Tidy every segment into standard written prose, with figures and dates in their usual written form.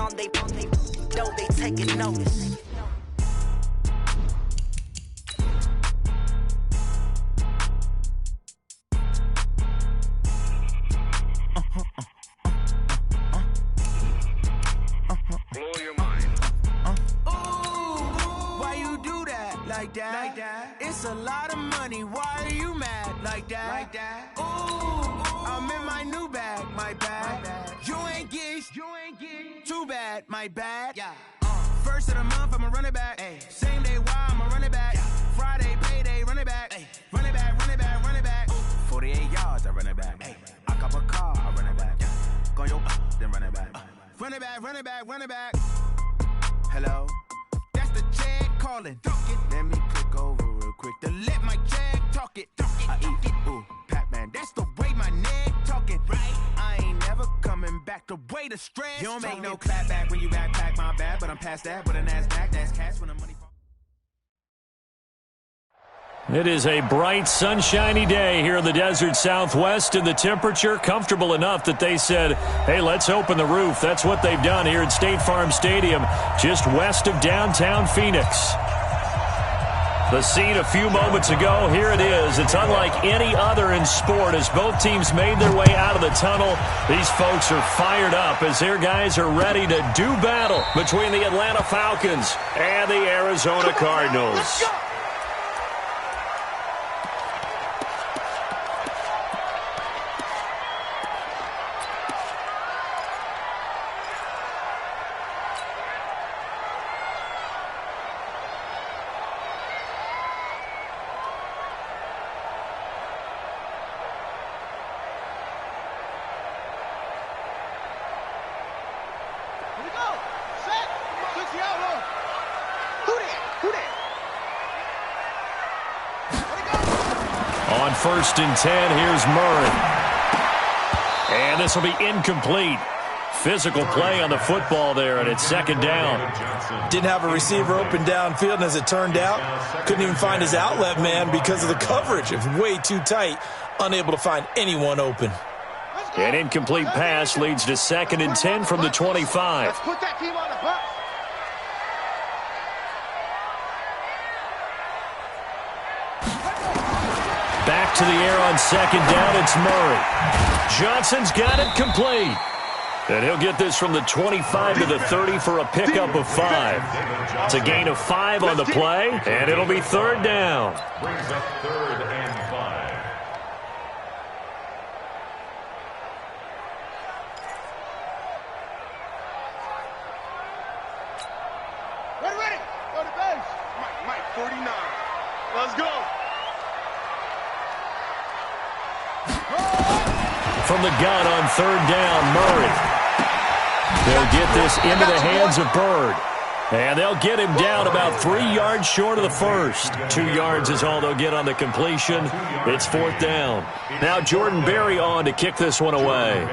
on they though they taking notice. Blow your mind. Why you do that like that? It's a lot of money. Why are you mad like that? Ooh, I'm in my new bag, my bad. You ain't get too bad, my bad. Yeah. First of the month, I'ma run it back. Ay. Same day, why I'ma run it back. Yeah. Friday, payday, run it back. Ay. Run it back, run it back, run it back. Ooh. 48 yards, I run it back. Ay. I cop a car, I run it back. Yeah. Go yo, then run it back. Run it back, run it back, run it back. Hello? That's the check calling. Let me click over real quick to let my check talk it. I eat it, ooh, Pac-Man. That's the way my neck talking. Right? I ain't never coming back. The way the stress. You don't make no clap back when you backpack, my bad. But I'm past that with a NASDAQ. That's cash when the money. It is a bright, sunshiny day here in the desert Southwest, and the temperature comfortable enough that they said, hey, let's open the roof. That's what they've done here at State Farm Stadium, just west of downtown Phoenix. The scene a few moments ago, here it is. It's unlike any other in sport as both teams made their way out of the tunnel. These folks are fired up as their guys are ready to do battle between the Atlanta Falcons and the Arizona Cardinals. On 1st and 10, here's Murray. And this will be incomplete. Physical play on the football there, and it's 2nd down. Didn't have a receiver open downfield, and as it turned out, couldn't even find his outlet man because of the coverage. It was way too tight, unable to find anyone open. An incomplete pass leads to 2nd and 10 from the 25. Let's put that team on the bus. Back to the air on 2nd down, it's Murray. Johnson's got it complete. And he'll get this from the 25 to the 30 for a pickup of 5. It's a gain of 5 on the play, and it'll be 3rd down. Brings up 3rd and 5. Ready. Go to base. Mike, 49. Let's go. From the gun on 3rd down, Murray. They'll get this into the hands of Bird. And they'll get him down about 3 yards short of the first. 2 yards is all they'll get on the completion. It's 4th down. Now Jordan Berry on to kick this one away.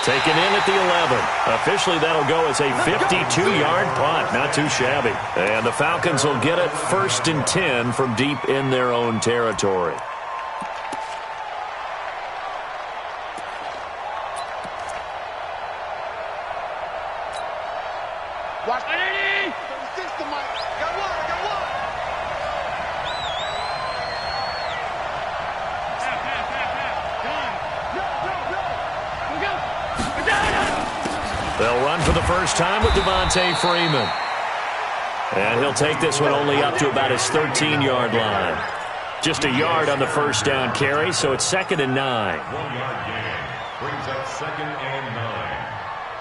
Taken in at the 11. Officially, that'll go as a 52-yard punt. Not too shabby. And the Falcons will get it 1st and 10 from deep in their own territory. Watch it. 36 to Mike. Got one. They'll run for the first time with Devontae Freeman. And he'll take this one only up to about his 13-yard line. Just a yard on the 1st down carry, so it's 2nd and 9. 1-yard gain brings up 2nd and 9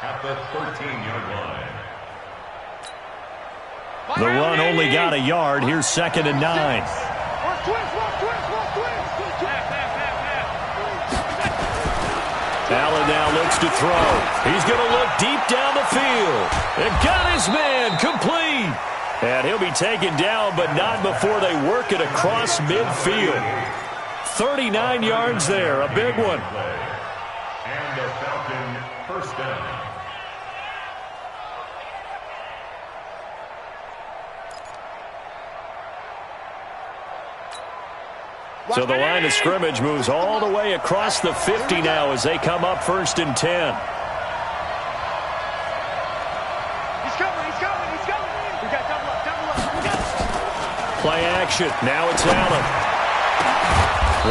at the 13-yard line. The run only got a yard. Here's 2nd and 9. Allen now looks to throw. He's going to look deep down the field. And got his man complete. And he'll be taken down, but not before they work it across midfield. 39 yards there, a big one. And the Falcon 1st down. So the line of scrimmage moves all the way across the 50 now as they come up 1st and 10. He's coming. We got double up. Play action. Now it's Allen.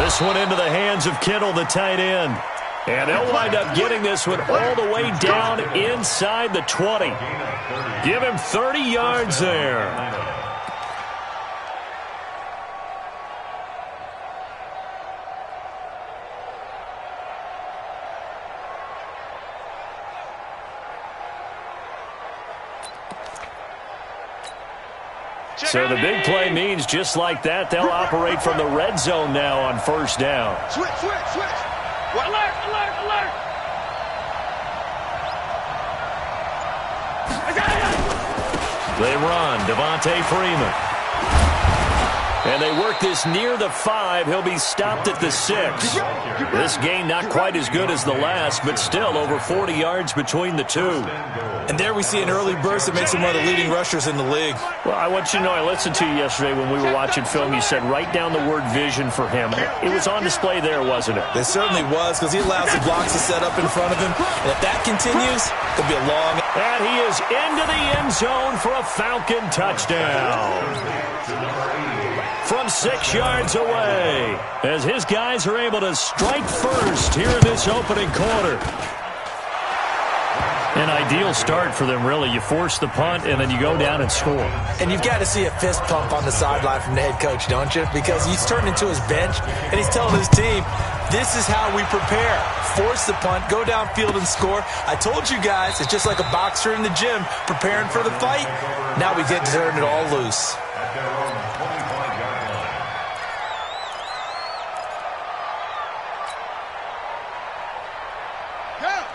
This one into the hands of Kittle, the tight end. And they'll wind up getting this one all the way down inside the 20. Give him 30 yards there. So the big play means just like that, they'll operate from the red zone now on 1st down. Switch. Alert. They run. Devontae Freeman. And they work this near the 5. He'll be stopped at the 6. This gain not quite as good as the last, but still over 40 yards between the two. And there we see an early burst that makes him one of the leading rushers in the league. Well, I want you to know, I listened to you yesterday when we were watching film. You said write down the word vision for him. It was on display there, wasn't it? It certainly was, because he allows the blocks to set up in front of him. And if that continues, it'll be a long... And he is into the end zone for a Falcon touchdown. From 6 yards away, as his guys are able to strike first here in this opening quarter. An ideal start for them, really. You force the punt, and then you go down and score. And you've got to see a fist pump on the sideline from the head coach, don't you? Because he's turned into his bench, and he's telling his team, this is how we prepare. Force the punt, go downfield and score. I told you guys, it's just like a boxer in the gym preparing for the fight. Now we get to turn it all loose.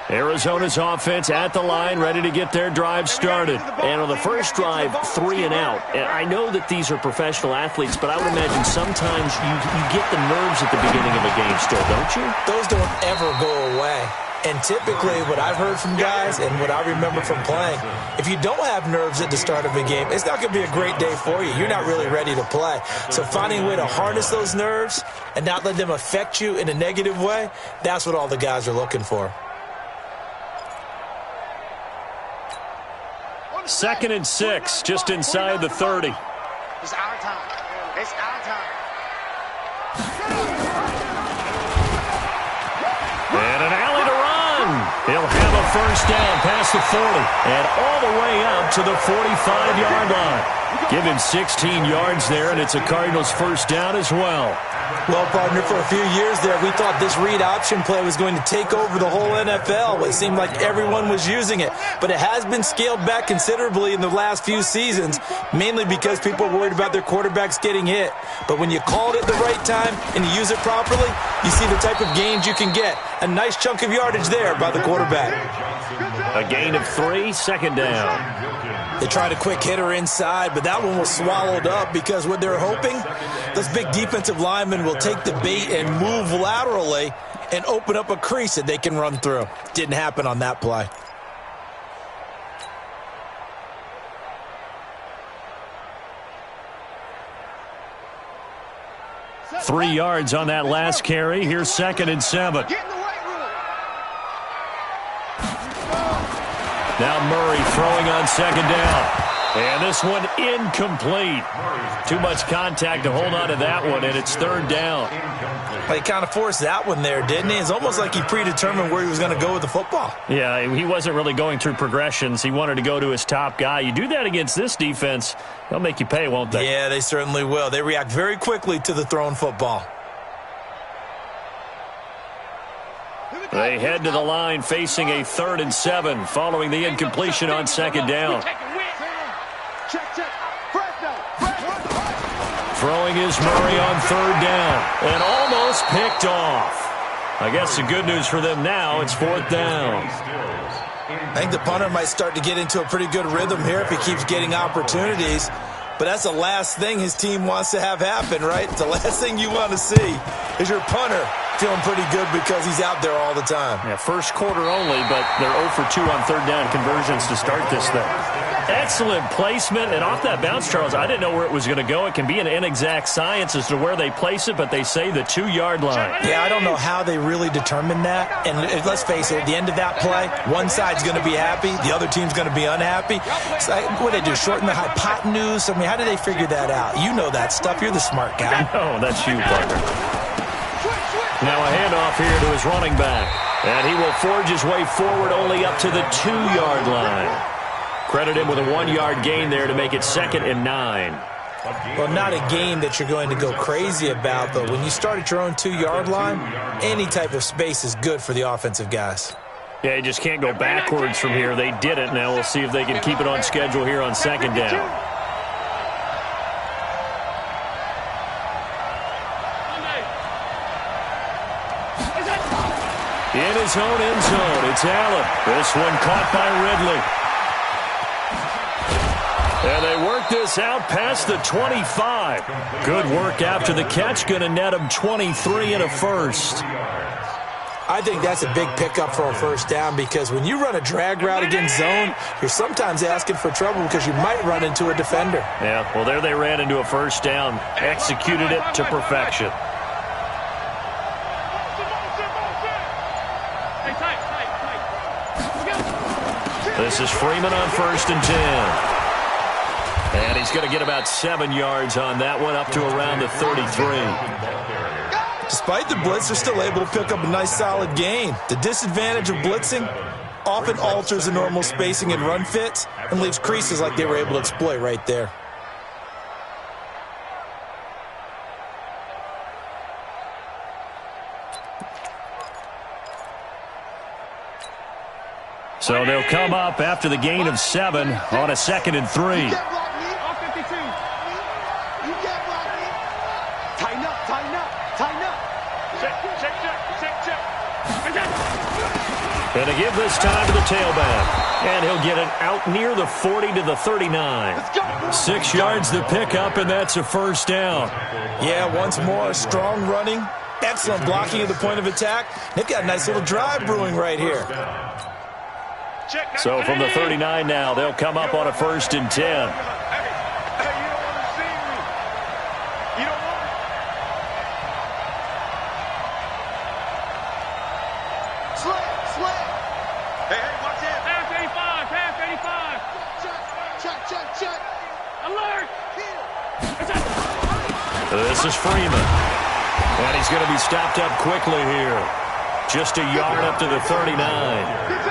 Arizona's offense at the line, ready to get their drive started. And on the first drive, 3 and out. And I know that these are professional athletes, but I would imagine sometimes you get the nerves at the beginning of a game still, don't you? Those don't ever go away. And typically what I've heard from guys and what I remember from playing, if you don't have nerves at the start of a game, it's not going to be a great day for you. You're not really ready to play. So finding a way to harness those nerves and not let them affect you in a negative way, that's what all the guys are looking for. 2nd and 6, just inside the 30. It's our time. It's our time. And an alley to run. He'll have a first down past the 40 and all the way up to the 45-yard line. Give him 16 yards there, and it's a Cardinals first down as well. Well, partner, for a few years there, we thought this read option play was going to take over the whole NFL. It seemed like everyone was using it. But it has been scaled back considerably in the last few seasons, mainly because people are worried about their quarterbacks getting hit. But when you call it at the right time and you use it properly, you see the type of gains you can get. A nice chunk of yardage there by the quarterback. A gain of 3, 2nd down. They tried a quick hitter inside, but that one was swallowed up because what they're hoping, those big defensive linemen will take the bait and move laterally and open up a crease that they can run through. Didn't happen on that play. Three yards on that last carry. Here's 2nd and 7. Now Murray throwing on 2nd down. And this one incomplete. Too much contact to hold on to that one, and it's 3rd down. He kind of forced that one there, didn't he? It's almost like he predetermined where he was going to go with the football. Yeah, he wasn't really going through progressions. He wanted to go to his top guy. You do that against this defense, they'll make you pay, won't they? Yeah, they certainly will. They react very quickly to the thrown football. They head to the line facing a 3rd and 7 following the incompletion on 2nd down. Throwing is Murray on 3rd down and almost picked off. I guess the good news for them now, it's 4th down. I think the punter might start to get into a pretty good rhythm here if he keeps getting opportunities. But that's the last thing his team wants to have happen, right? The last thing you want to see is your punter feeling pretty good because he's out there all the time. Yeah, first quarter only, but they're 0 for 2 on 3rd down conversions to start this thing. Excellent placement, and off that bounce, Charles, I didn't know where it was going to go. It can be an inexact science as to where they place it, but they say the 2-yard line. Yeah, I don't know how they really determine that. And let's face it, at the end of that play, one side's going to be happy, the other team's going to be unhappy. It's like, what do they do, shorten the hypotenuse? I mean, how do they figure that out? You know that stuff. You're the smart guy. No, that's you, partner. Now a handoff here to his running back. And he will forge his way forward only up to the 2-yard line. Credit him with a 1-yard gain there to make it 2nd and 9. Well, not a game that you're going to go crazy about, but when you start at your own 2-yard line, any type of space is good for the offensive guys. Yeah, you just can't go backwards from here. They did it. Now we'll see if they can keep it on schedule here on 2nd down. In his own end zone, it's Allen. This one caught by Ridley. And they work this out past the 25. Good work after the catch. Going to net him 23 and a first. I think that's a big pickup for a first down because when you run a drag route against zone, you're sometimes asking for trouble because you might run into a defender. Yeah, well, there they ran into a first down. Executed it to perfection. This is Freeman on 1st and 10. And he's going to get about 7 yards on that one, up to around the 33. Despite the blitz, they're still able to pick up a nice solid gain. The disadvantage of blitzing often alters the normal spacing and run fits and leaves creases like they were able to exploit right there. So they'll come up after the gain of 7 on a 2nd and 3. And they give this time to the tailback. And he'll get it out near the 40 to the 39. 6 yards to pick up, and that's a first down. Yeah, once more, strong running, excellent blocking at the point of attack. They've got a nice little drive brewing right here. So from the 39 now, they'll come up on a 1st and 10. This is Freeman. And he's going to be stopped up quickly here. Just a yard up to the 39.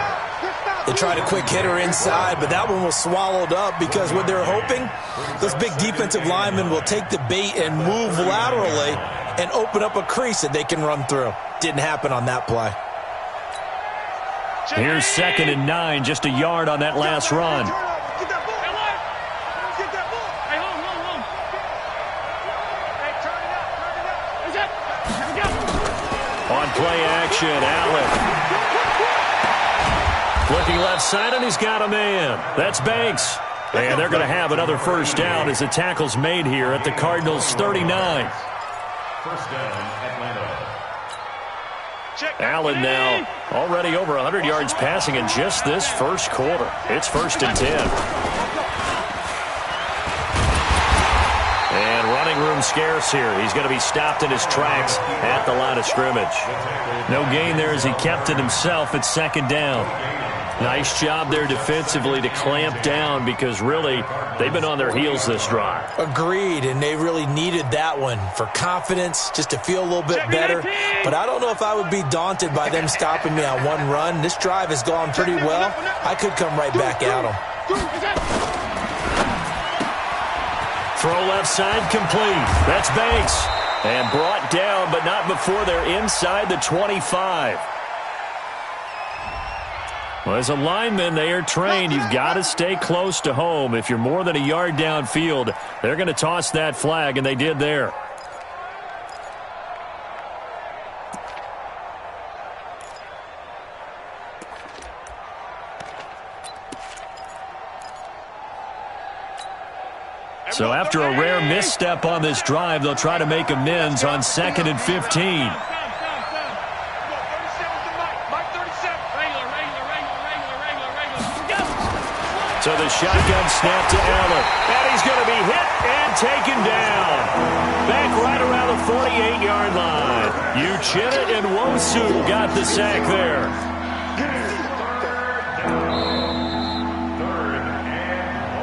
They tried a quick hitter inside, but that one was swallowed up because what they're hoping, those big defensive linemen will take the bait and move laterally and open up a crease that they can run through. Didn't happen on that play. Here's 2nd and 9, just a yard on that last run. On play action, Allen. Looking left side, and he's got a man. That's Banks. And they're going to have another first down as the tackle's made here at the Cardinals' 39. First down, Atlanta. Allen now already over 100 yards passing in just this first quarter. It's 1st and 10. And running room scarce here. He's going to be stopped in his tracks at the line of scrimmage. No gain there as he kept it himself at 2nd down. Nice job there defensively to clamp down because really they've been on their heels this drive. Agreed, and they really needed that one for confidence, just to feel a little bit better. But I don't know if I would be daunted by them stopping me on one run. This drive has gone pretty well. I could come right back at them. Throw left side complete. That's Banks. And brought down, but not before they're inside the 25. Well, as a lineman, they are trained. You've got to stay close to home. If you're more than a yard downfield, they're going to toss that flag, and they did there. So after a rare misstep on this drive, they'll try to make amends on 2nd and 15. So the shotgun snap to Allen. And he's going to be hit and taken down. Back right around the 48-yard line. Uchenna and Nwosu got the sack there.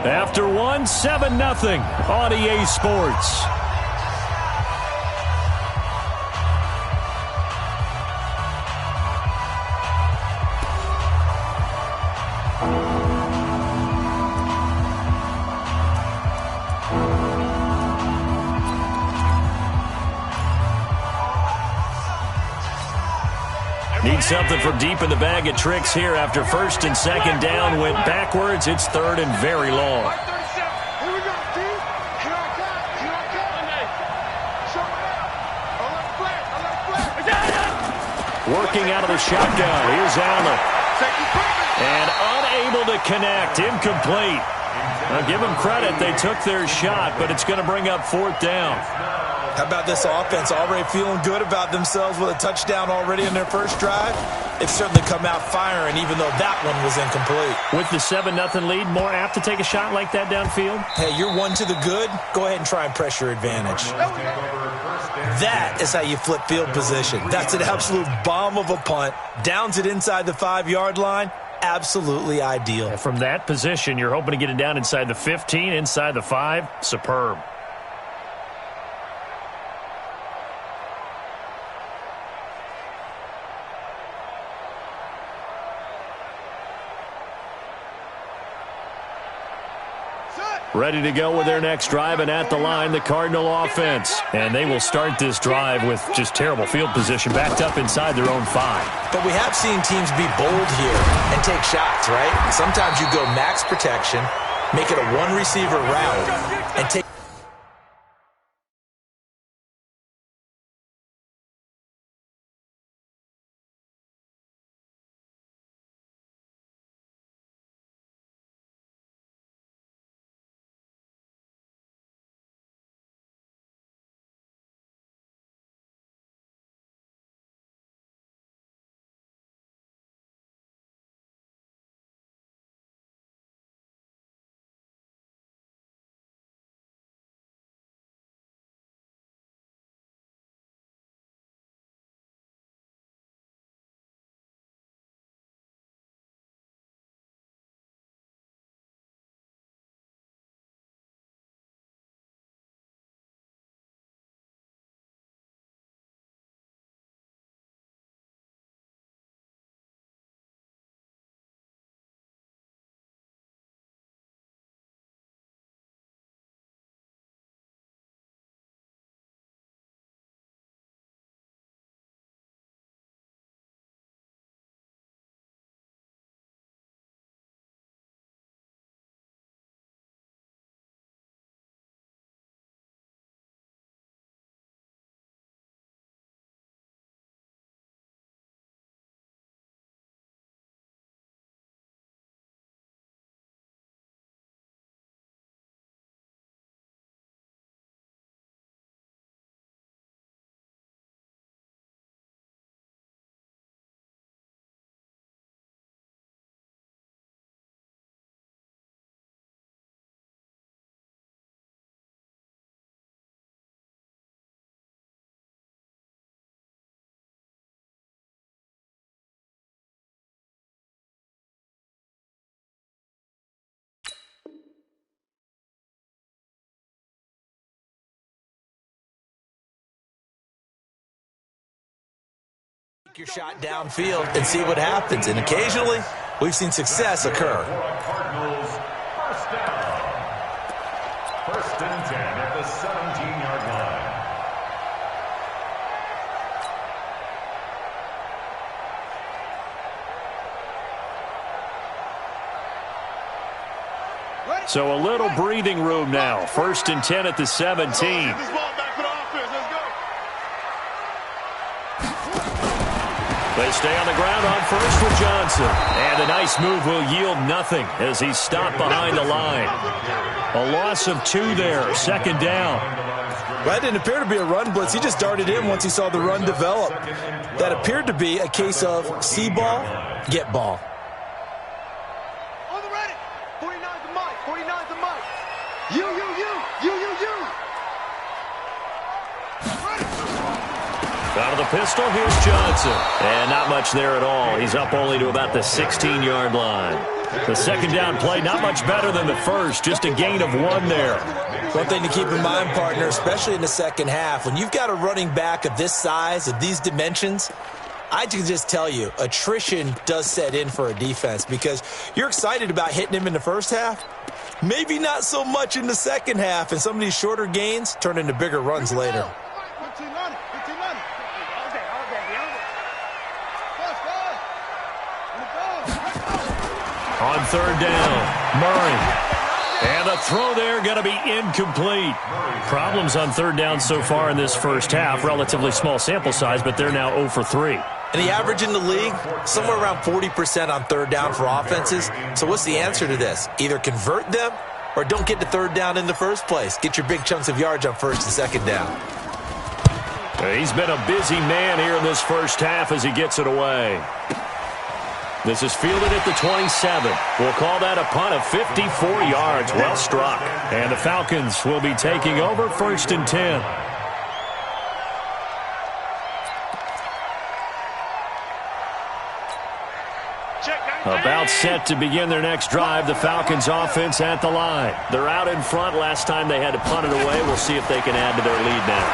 After one, 7-0 on EA Sports. Need something from deep in the bag of tricks here after first and second down went backwards. It's third and very long. Working out of the shotgun. Here's Allen. And unable to connect. Incomplete. Now give them credit. They took their shot, but it's going to bring up fourth down. How about this offense already feeling good about themselves with a touchdown already in their first drive? They've certainly come out firing, even though that one was incomplete. With the 7-0 lead, more apt to take a shot like that downfield? Hey, you're one to the good. Go ahead and try and press your advantage. That is how you flip field position. That's an absolute bomb of a punt. Downs it inside the 5-yard line. Absolutely ideal. And from that position, you're hoping to get it down inside the 15, inside the 5. Superb. Ready to go with their next drive, and at the line, the Cardinal offense. And they will start this drive with just terrible field position, backed up inside their own 5. But we have seen teams be bold here and take shots, right? Sometimes you go max protection, make it a one-receiver route, and take... your shot downfield and see what happens. And occasionally, we've seen success occur. Cardinals, first down. First and 10 at the 17-yard line. So a little breathing room now. First and 10 at the 17. They stay on the ground on first with Johnson. And a nice move will yield nothing as he's stopped behind the line. A loss of 2 there. Second down. That didn't appear to be a run blitz. He just darted in once he saw the run develop. That appeared to be a case of see ball, get ball. On the ready. 49 Out of the pistol, here's Johnson. And not much there at all. He's up only to about the 16-yard line. The second down play, not much better than the first. Just a gain of 1 there. One thing to keep in mind, partner, especially in the second half, when you've got a running back of this size, of these dimensions, I can just tell you, attrition does set in for a defense because you're excited about hitting him in the first half. Maybe not so much in the second half, and some of these shorter gains turn into bigger runs later. On third down, Murray. And the throw there going to be incomplete. Problems on third down so far in this first half. Relatively small sample size, but they're now 0 for 3. And the average in the league, somewhere around 40% on third down for offenses. So what's the answer to this? Either convert them or don't get to third down in the first place. Get your big chunks of yards on first and second down. He's been a busy man here in this first half as he gets it away. This is fielded at the 27. We'll call that a punt of 54 yards. Well struck. And the Falcons will be taking over 1st and 10. About set to begin their next drive. The Falcons offense at the line. They're out in front. Last time they had to punt it away. We'll see if they can add to their lead now.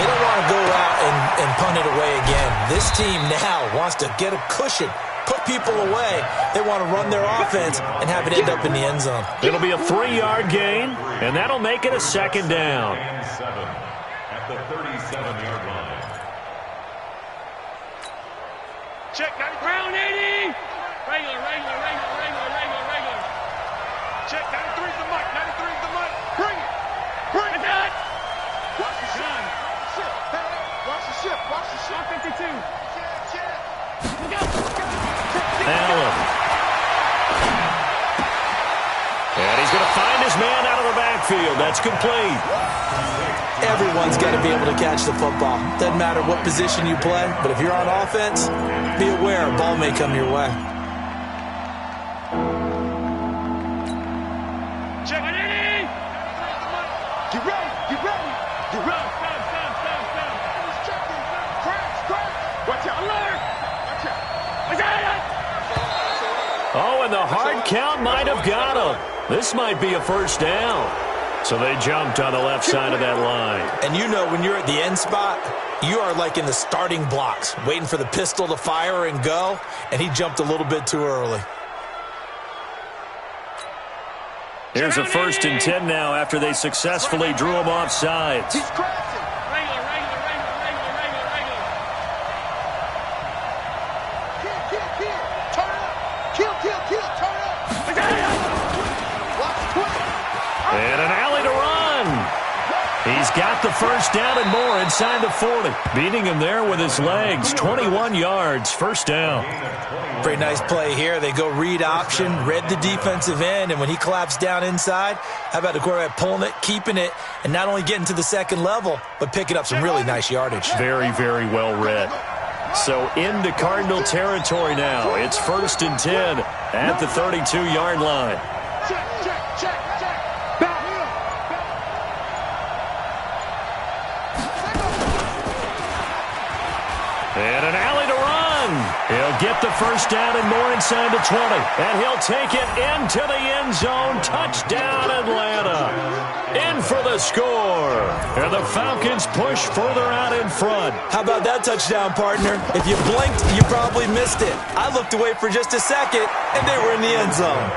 They don't want to go out and punt it away again. This team now wants to get a cushion, put people away. They want to run their offense and have it end up in the end zone. It'll be a 3-yard gain, and that'll make it a second down. At the 37-yard line. Check, ground 80. Regular. Check, 93's the mic, 93's the mic. Bring it. Watch the ship. Watch the ship. 52. Allen. And he's going to find his man out of the backfield. That's complete. Everyone's got to be able to catch the football. Doesn't matter what position you play, but if you're on offense, be aware a ball may come your way. Check it in. Get ready. Stop. Watch out. Alert. Oh, and the hard count might have got him. This might be a first down. So they jumped on the left side of that line. And you know when you're at the end spot, you are like in the starting blocks, waiting for the pistol to fire and go, and he jumped a little bit too early. Here's a 1st and 10 now after they successfully drew him off sides. He's crashing. Regular. Kill. Turn up. And an alley to run. He's got the first down and more inside the 40. Beating him there with his legs. 21 yards. First down. Pretty nice play here. They go read option, read the defensive end, and when he collapsed down inside, how about the quarterback pulling it, keeping it, and not only getting to the second level, but picking up some really nice yardage. Very, very well read. So into Cardinal territory now. It's 1st and 10 at the 32-yard line. Check. Back. And an alley to run. He'll get the first down and more inside the 20. And he'll take it into the end zone. Touchdown, Atlanta. In for the score. And the Falcons push further out in front. How about that touchdown, partner? If you blinked, you probably missed it. I looked away for just a second, and they were in the end zone.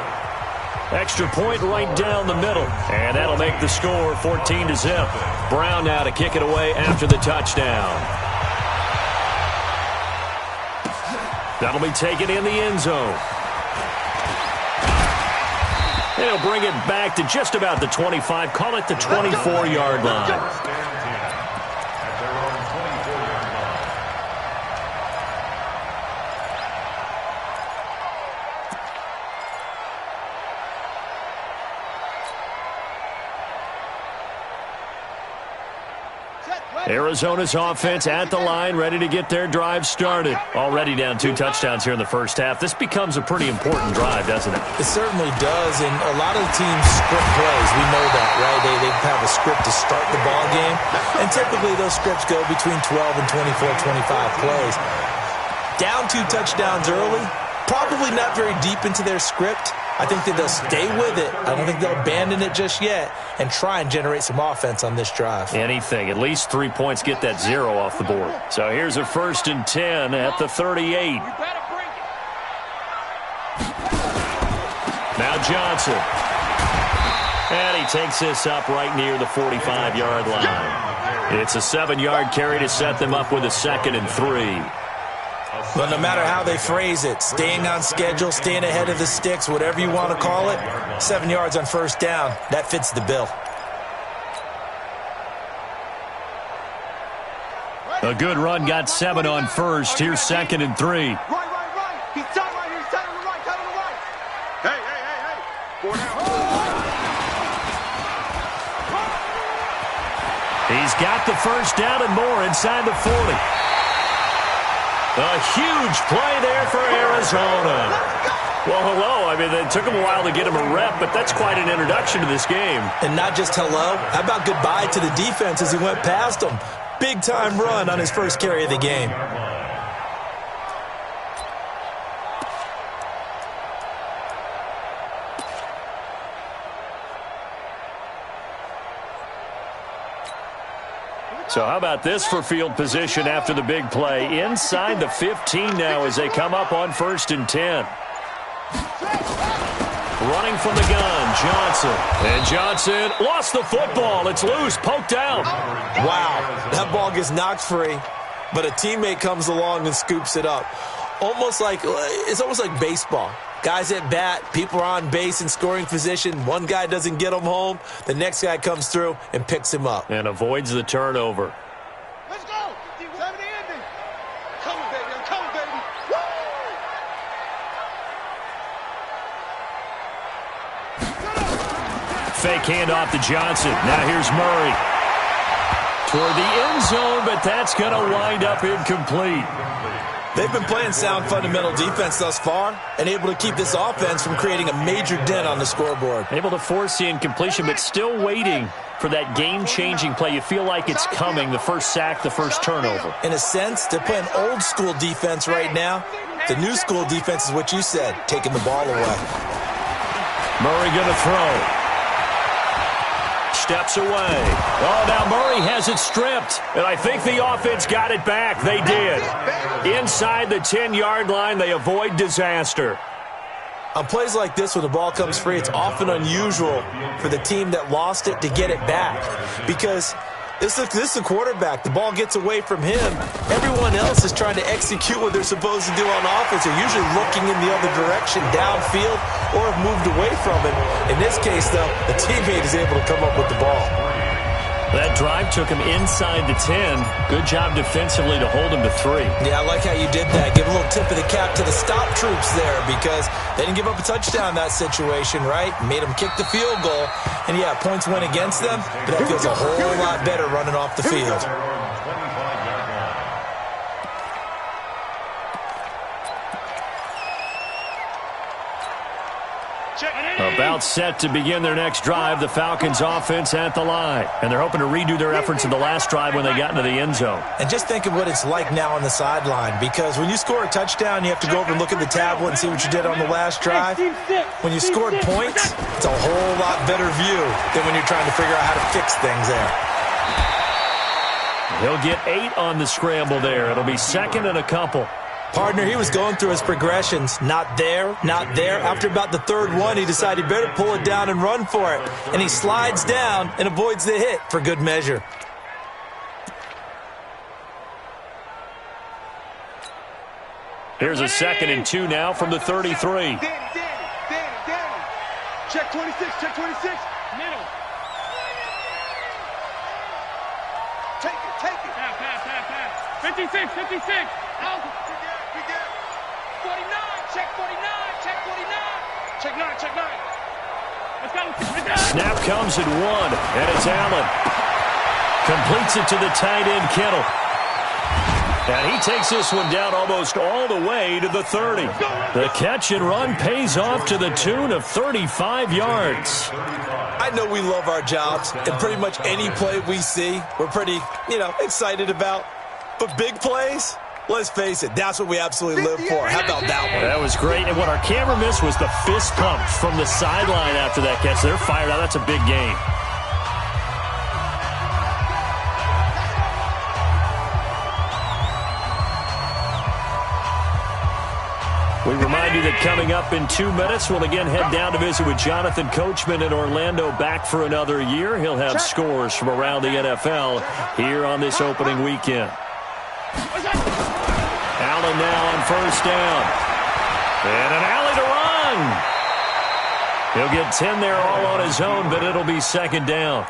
Extra point right down the middle. And that'll make the score 14-0. Brown now to kick it away after the touchdown. That'll be taken in the end zone. And he'll bring it back to just about the 25. Call it the 24-yard line. Arizona's offense at the line, ready to get their drive started. Already down 2 touchdowns here in the first half. This becomes a pretty important drive, doesn't it? It certainly does, and a lot of the teams script plays. We know that, right? They have a script to start the ball game, and typically those scripts go between 12 and 24, 25 plays. Down 2 touchdowns early, probably not very deep into their script. I think that they'll stay with it. I don't think they'll abandon it just yet and try and generate some offense on this drive. Anything. At least 3 points, get that 0 off the board. So here's a 1st and 10 at the 38. Now Johnson. And he takes this up right near the 45-yard line. It's a 7-yard carry to set them up with a 2nd and 3. But no matter how they phrase it, staying on schedule, staying ahead of the sticks, whatever you want to call it, 7 yards on 1st down, that fits the bill. A good run got 7 on 1st. Here's 2nd and 3. Right. He's tight right here. He's tight on the right. Tight on the right. Hey. 4 down. He's got the 1st down and more inside the 40. A huge play there for Arizona. Well, hello. I mean, it took him a while to get him a rep, but that's quite an introduction to this game. And not just hello. How about goodbye to the defense as he went past him? Big-time run on his first carry of the game. So how about this for field position after the big play? Inside the 15 now as they come up on 1st and 10. Running from the gun, Johnson. And Johnson lost the football. It's loose, poked out. Wow, that ball gets knocked free, but a teammate comes along and scoops it up. It's almost like baseball. Guys at bat, people are on base in scoring position. One guy doesn't get him home. The next guy comes through and picks him up. And avoids the turnover. Let's go. 70 ending. Coming, baby. I'm coming, baby. Woo! Fake handoff to Johnson. Now here's Murray. Toward the end zone, but that's going to wind up incomplete. They've been playing sound fundamental defense thus far and able to keep this offense from creating a major dent on the scoreboard. Able to force the incompletion, but still waiting for that game-changing play. You feel like it's coming, the first sack, the first turnover. In a sense, they're playing old-school defense right now. The new-school defense is what you said, taking the ball away. Murray going to throw. Steps away. Oh, now Murray has it stripped. And I think the offense got it back. They did. Inside the 10-yard line, they avoid disaster. On plays like this, when the ball comes free, it's often unusual for the team that lost it to get it back. Because this is the quarterback. The ball gets away from him. Everyone else is trying to execute what they're supposed to do on offense. They're usually looking in the other direction, downfield, or have moved away from it. In this case, though, the teammate is able to come up with the ball. That drive took him inside the 10. Good job defensively to hold him to 3. Yeah, I like how you did that. Give a little tip of the cap to the stop troops there because they didn't give up a touchdown in that situation, right? Made them kick the field goal. And, yeah, points went against them, but that feels a whole lot better running off the field. About set to begin their next drive, the Falcons offense at the line. And they're hoping to redo their efforts in the last drive when they got into the end zone. And just think of what it's like now on the sideline, because when you score a touchdown, you have to go over and look at the tablet and see what you did on the last drive. When you scored points, it's a whole lot better view than when you're trying to figure out how to fix things there. He'll get 8 on the scramble there. It'll be 2nd and a couple. Partner, he was going through his progressions. Not there, not there. After about the 3rd one, he decided he better pull it down and run for it. And he slides down and avoids the hit for good measure. Here's a 2nd and 2 now from the 33. Danny. Check 26, check 26. Middle. Take it. Pass. 56. Out. We get 49, check 49. Check 9. Let's go. Snap comes at 1, and it's Allen. completes it to the tight end, Kittle. And he takes this one down almost all the way to the 30. The catch and run pays off to the tune of 35 yards. I know we love our jobs, and pretty much any play we see, we're pretty, excited about. But big plays, let's face it, that's what we absolutely live for. How about that one? That was great. And what our camera missed was the fist pump from the sideline after that catch. They're fired out. That's a big game. We remind you that coming up in 2 minutes, we'll again head down to visit with Jonathan Coachman in Orlando, back for another year. He'll have scores from around the NFL here on this opening weekend. Allen now on first down. And an alley to run. He'll get 10 there all on his own, but it'll be second down.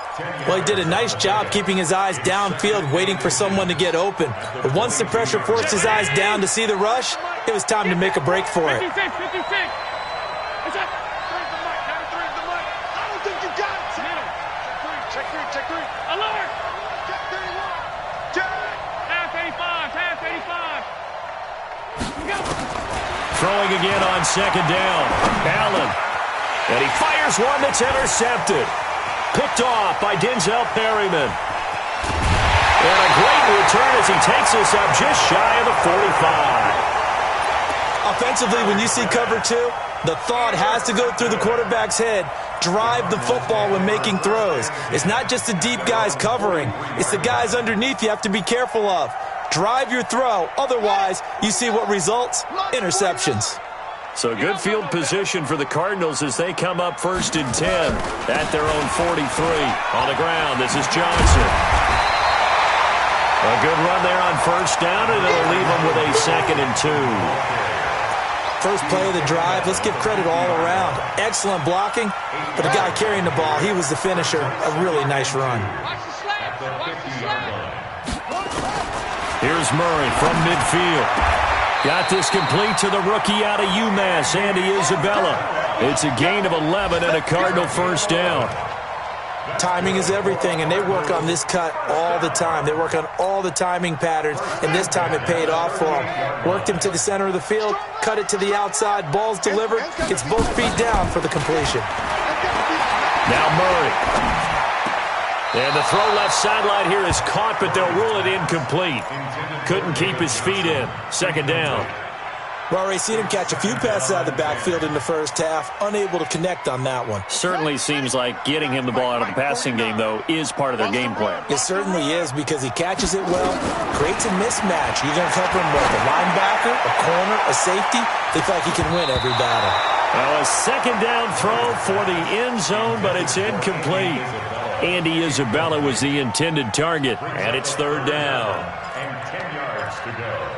Well, he did a nice job keeping his eyes downfield, waiting for someone to get open. But once the pressure forced his eyes down to see the rush, it was time to make a break for it. 56. What's up? There's the mic. 93's the mic. I don't think you got it. Middle. Check three. Alert. Check 31. Check. Pass 85. Go. Throwing again on second down. Allen. And he fires one that's intercepted. Picked off by Denzel Perryman. And a great return as he takes us up just shy of the 45. Offensively, when you see cover two, the thought has to go through the quarterback's head. Drive the football when making throws. It's not just the deep guys covering. It's the guys underneath you have to be careful of. Drive your throw. Otherwise, you see what results? Interceptions. So good field position for the Cardinals as they come up first and 10 at their own 43. On the ground, this is Johnson. A good run there on first down, and it'll leave them with a second and 2. First play of the drive, let's give credit all around. Excellent blocking, but the guy carrying the ball, he was the finisher. A really nice run. Here's Murray from midfield. Got this complete to the rookie out of UMass, Andy Isabella. It's a gain of 11 and a Cardinal first down. Timing is everything, and they work on this cut all the time. They work on all the timing patterns, and this time it paid off for him. Worked him to the center of the field, cut it to the outside, ball's delivered, gets both feet down for the completion. Now Murray. And the throw left sideline here is caught, but they'll rule it incomplete. Couldn't keep his feet in. Second down. Well, already seen him catch a few passes out of the backfield in the first half. Unable to connect on that one. Certainly seems like getting him the ball out of the passing game, though, is part of their game plan. It certainly is because he catches it well, creates a mismatch. You're going to cover him with a linebacker, a corner, a safety. They feel like he can win every battle. Well, a second down throw for the end zone, but it's incomplete. Andy Isabella was the intended target, and it's third down. And 10 yards to go.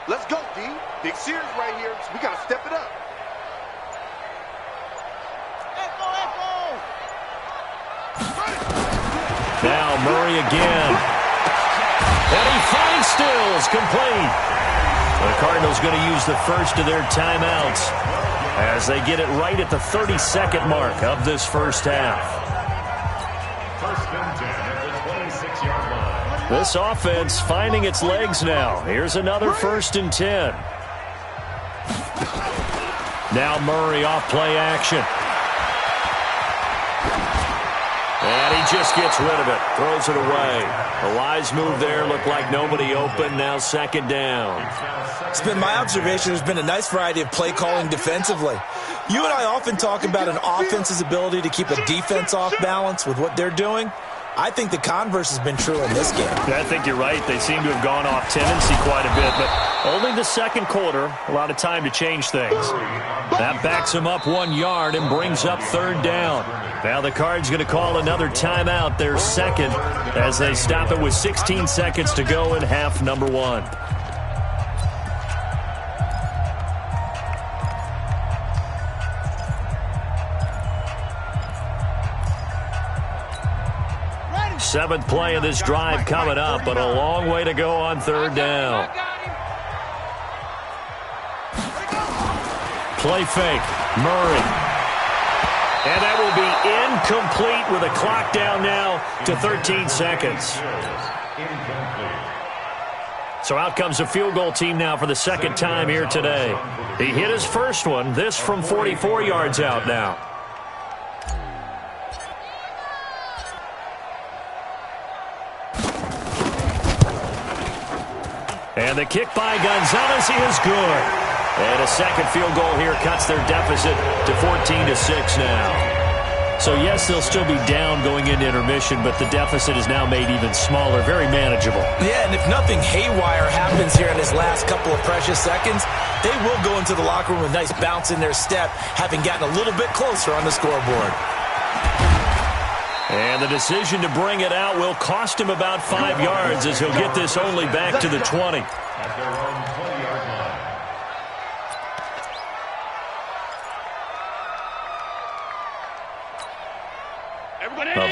Let's go, D. Big series right here. So we got to step it up. Now Murray again. And he finds Stills, complete. The Cardinals going to use the first of their timeouts as they get it right at the 32nd mark of this first half. First and 10 at the 26-yard line. This offense finding its legs now. Here's another first and 10. Now Murray off play action. And he just gets rid of it. Throws it away. A wise move there. Looked like nobody open. Now second down. It's been my observation there's been a nice variety of play calling defensively. You and I often talk about an offense's ability to keep a defense off balance with what they're doing. I think the converse has been true in this game. I think you're right. They seem to have gone off tendency quite a bit, but only the second quarter. A lot of time to change things. That backs them up 1 yard and brings up third down. Now the Cards going to call another timeout, their second, as they stop it with 16 seconds to go in half number one. Seventh play of this drive coming up, but a long way to go on third down. Play fake. Murray. And that will be incomplete with a clock down now to 13 seconds. So out comes a field goal team now for the second time here today. He hit his first one, this from 44 yards out now. And the kick by Gonzalez is good. And a second field goal here cuts their deficit to 14-6 now. So, yes, they'll still be down going into intermission, but the deficit is now made even smaller, very manageable. Yeah, and if nothing haywire happens here in his last couple of precious seconds, they will go into the locker room with a nice bounce in their step, having gotten a little bit closer on the scoreboard. And the decision to bring it out will cost him about 5 yards as he'll get this only back to the 20. At their own 20-yard line.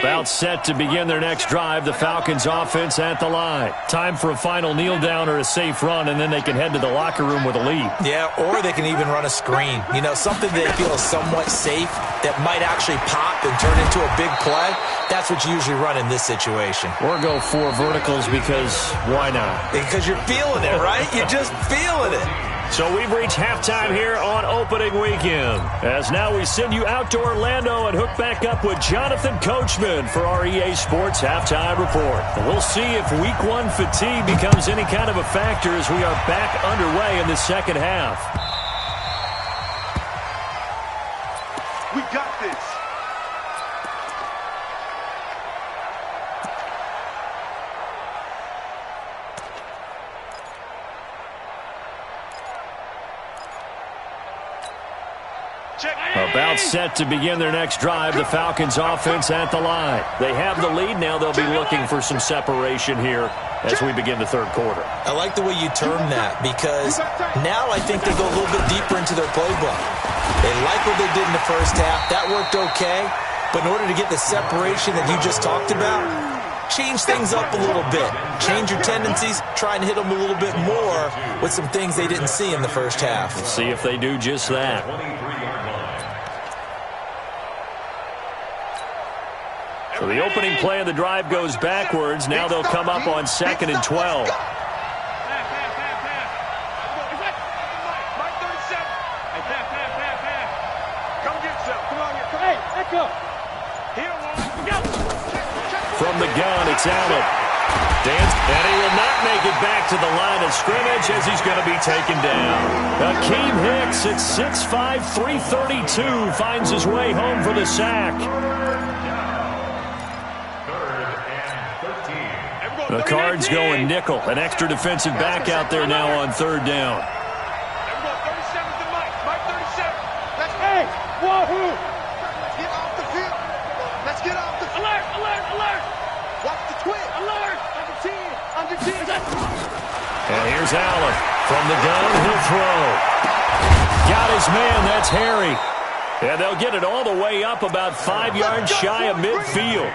About set to begin their next drive, the Falcons offense at the line. Time for a final kneel down or a safe run, and then they can head to the locker room with a lead. Yeah, or they can even run a screen. You know, something they feel is somewhat safe that might actually pop and turn into a big play. That's what you usually run in this situation. Or go 4 verticals because why not? Because you're feeling it, right? You're just feeling it. So we've reached halftime here on opening weekend. As now we send you out to Orlando and hook back up with Jonathan Coachman for our EA Sports Halftime Report. And we'll see if Week 1 fatigue becomes any kind of a factor as we are back underway in the second half. We got this. About set to begin their next drive, the Falcons offense at the line. They have the lead. Now they'll be looking for some separation here as we begin the third quarter. I like the way you term that because now I think they go a little bit deeper into their playbook. They like what they did in the first half. That worked okay. But in order to get the separation that you just talked about, change things up a little bit. Change your tendencies. Try and hit them a little bit more with some things they didn't see in the first half. We'll see if they do just that. So the opening play of the drive goes backwards. Now they'll come up on 2nd and 12. From the gun, it's Allen. And he will not make it back to the line of scrimmage as he's going to be taken down. Akeem Hicks at 6'5", 332 finds his way home for the sack. The Cards going nickel. An extra defensive back out there now on third down. Hey, wahoo! Let's get off the field. Let's get off the field. Alert, alert, alert! Watch the twin. Alert! Under 10. And here's Allen. From the gun, he'll throw. Got his man, that's Harry. And they'll get it all the way up about 5 yards shy of midfield.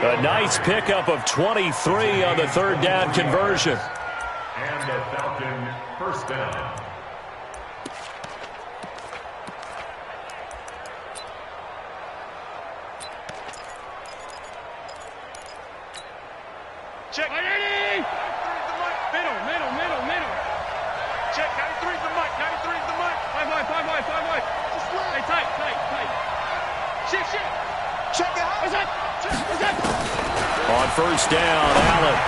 A nice pickup of 23 on the third down conversion. And the Falcon first down. Check. Middle. Check. 93 is the mic. 93 is the mic. 5 wide. Hey, tight. Shift. Check it out. What's that? On first down, Allen.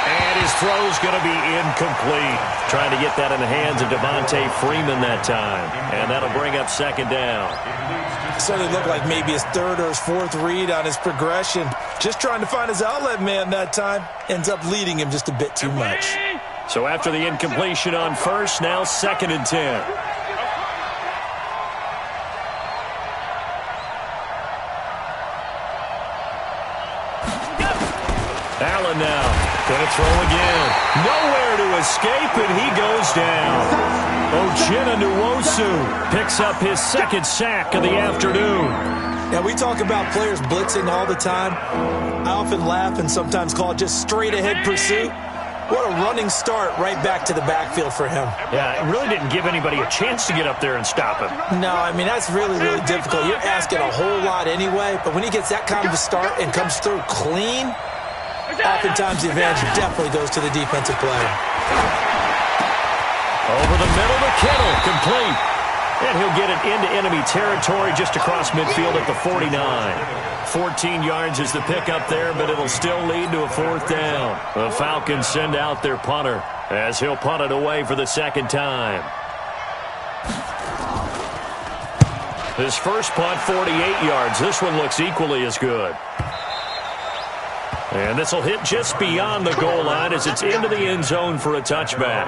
And his throw's going to be incomplete. Trying to get that in the hands of Devontae Freeman that time. And that'll bring up second down. So it looked like maybe his third or his fourth read on his progression. Just trying to find his outlet man that time. Ends up leading him just a bit too much. So after the incompletion on first, now 2nd and 10. Allen now. Gonna throw again. Nowhere to escape, and he goes down. Uchenna Nwosu picks up his second sack of the afternoon. Now, we talk about players blitzing all the time. I often laugh and sometimes call it just straight-ahead pursuit. What a running start right back to the backfield for him. Yeah, it really didn't give anybody a chance to get up there and stop him. No, I mean, that's really, really difficult. You're asking a whole lot anyway, but when he gets that kind of a start and comes through clean, oftentimes the advantage definitely goes to the defensive player. Over the middle to Kittle, complete. And he'll get it into enemy territory just across midfield at the 49. 14 yards is the pickup there, but it'll still lead to a 4th down. The Falcons send out their punter as he'll punt it away for the 2nd time. His first punt, 48 yards. This one looks equally as good. And this will hit just beyond the goal line as it's into the end zone for a touchback.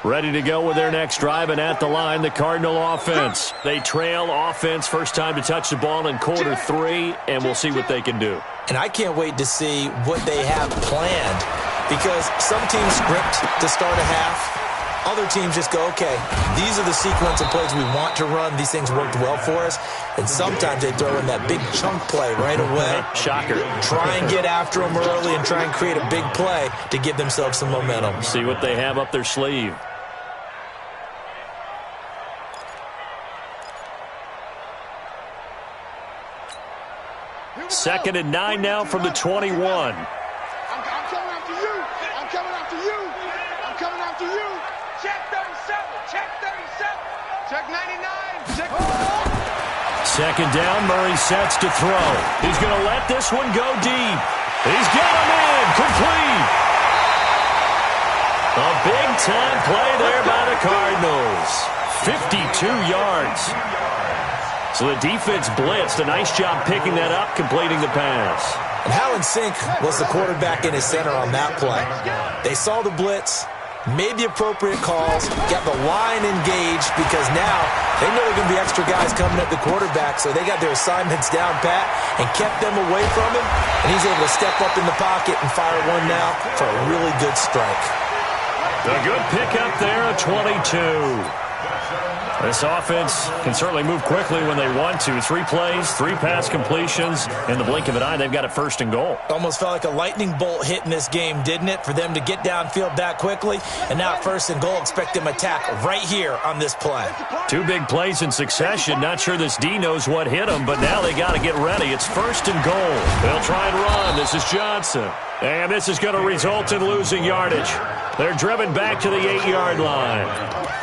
Ready to go with their next drive, and at the line, the Cardinal offense. They trail offense, first time to touch the ball in quarter 3, and we'll see what they can do. And I can't wait to see what they have planned, because some teams script to start a half. Other teams just go, okay, these are the sequence of plays we want to run. These things worked well for us. And sometimes they throw in that big chunk play right away. Shocker. Try and get after them early and try and create a big play to give themselves some momentum. See what they have up their sleeve. Second and 9 now from the 21. I'm coming after you. I'm coming after you. I'm coming after you. Check 37. Check 37. Check 99. Check. Second down, Murray sets to throw. He's going to let this one go deep. He's got him in. Complete. A big-time play there by the Cardinals. 52 yards. So the defense blitzed. A nice job picking that up, completing the pass. And how in sync was the quarterback in his center on that play? They saw the blitz, made the appropriate calls, got the line engaged, because now they know they're going to be extra guys coming at the quarterback, so they got their assignments down pat and kept them away from him, and he's able to step up in the pocket and fire one now for a really good strike. A good pickup there, a 22. This offense can certainly move quickly when they want to. 3 plays, 3 pass completions. In the blink of an eye, they've got it 1st and goal. Almost felt like a lightning bolt hit in this game, didn't it? For them to get downfield that quickly. And now 1st and goal, expect them to attack right here on this play. 2 big plays in succession. Not sure this D knows what hit them, but now they got to get ready. It's 1st and goal. They'll try and run. This is Johnson. And this is going to result in losing yardage. They're driven back to the 8-yard line.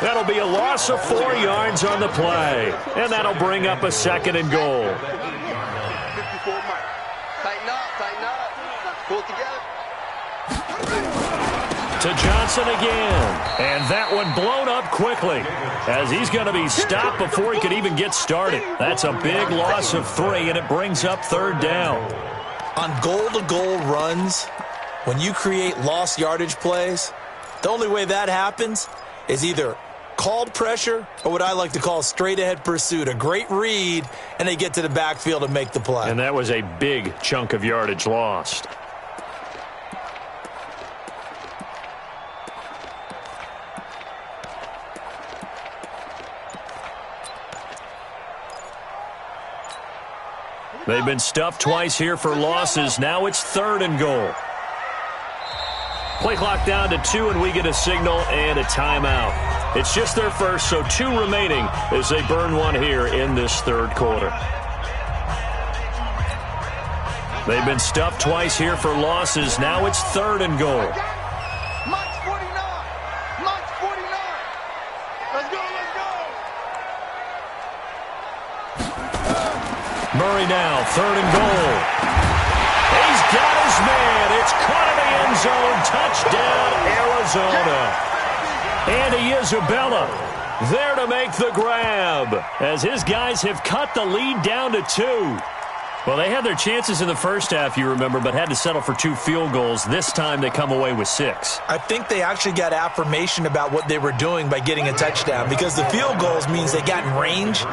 That'll be a loss of 4 yards on the play. And that'll bring up a 2nd and goal. 54, Mike. Tighten up, tighten up. Pull together. To Johnson again. And that one blown up quickly, as he's going to be stopped before he could even get started. That's a big loss of 3, and it brings up 3rd down. On goal-to-goal runs, when you create lost yardage plays, the only way that happens is either called pressure or what I like to call straight-ahead pursuit. A great read, and they get to the backfield and make the play. And that was a big chunk of yardage lost. They've been stuffed twice here for losses. Now it's 3rd and goal. Play clock down to 2, and we get a signal and a timeout. It's just their first, so 2 remaining as they burn one here in this 3rd quarter. They've been stuffed twice here for losses. Now it's 3rd and goal. Mike's 49. Mike's 49. Let's go, let's go. Murray now, 3rd and goal. He's got his man. It's caught in the end zone. Touchdown, Arizona. Andy Isabella there to make the grab, as his guys have cut the lead down to 2. Well, they had their chances in the first half, you remember, but had to settle for 2 field goals. This time they come away with 6. I think they actually got affirmation about what they were doing by getting a touchdown, because the field goals means they got in range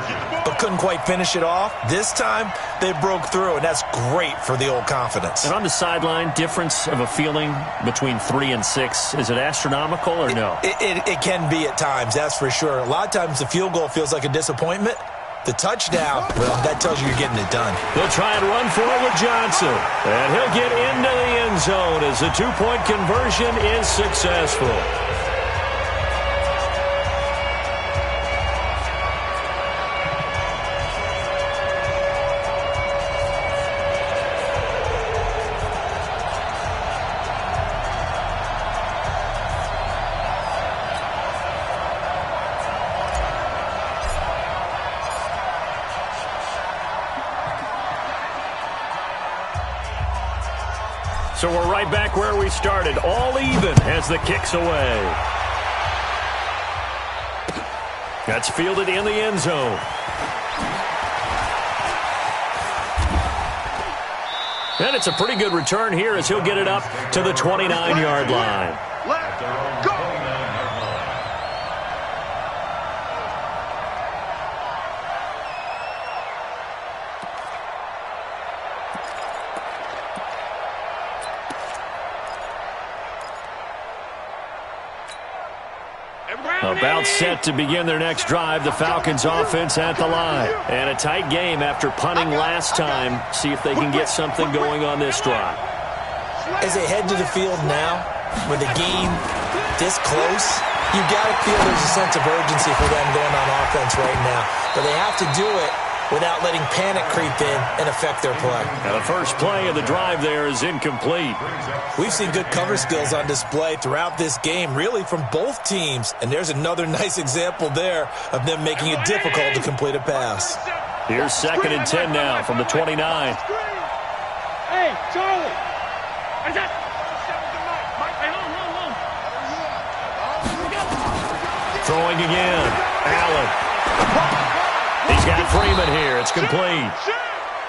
but couldn't quite finish it off. This time they broke through, and that's great for the old confidence. And on the sideline, difference of a feeling between 3 and 6, is it astronomical or no? It can be at times, that's for sure. A lot of times the field goal feels like a disappointment. The touchdown, well, that tells you you're getting it done. They'll try and run for it with Johnson. And he'll get into the end zone as the 2-point conversion is successful. So we're right back where we started, all even as the kick's away. That's fielded in the end zone. And it's a pretty good return here as he'll get it up to the 29-yard line. Let's go! About set to begin their next drive, the Falcons offense at the line. And a tight game after punting last time. See if they can get something going on this drive. As they head to the field now, with the game this close, you got to feel there's a sense of urgency for them going on offense right now. But they have to do it without letting panic creep in and affect their play. Now the first play of the drive there is incomplete. We've seen good cover skills on display throughout this game, really from both teams. And there's another nice example there of them making it difficult to complete a pass. Here's 2nd and 10 now from the 29. Hey, Charlie! Throwing again. Allen. He's got Freeman here. It's complete.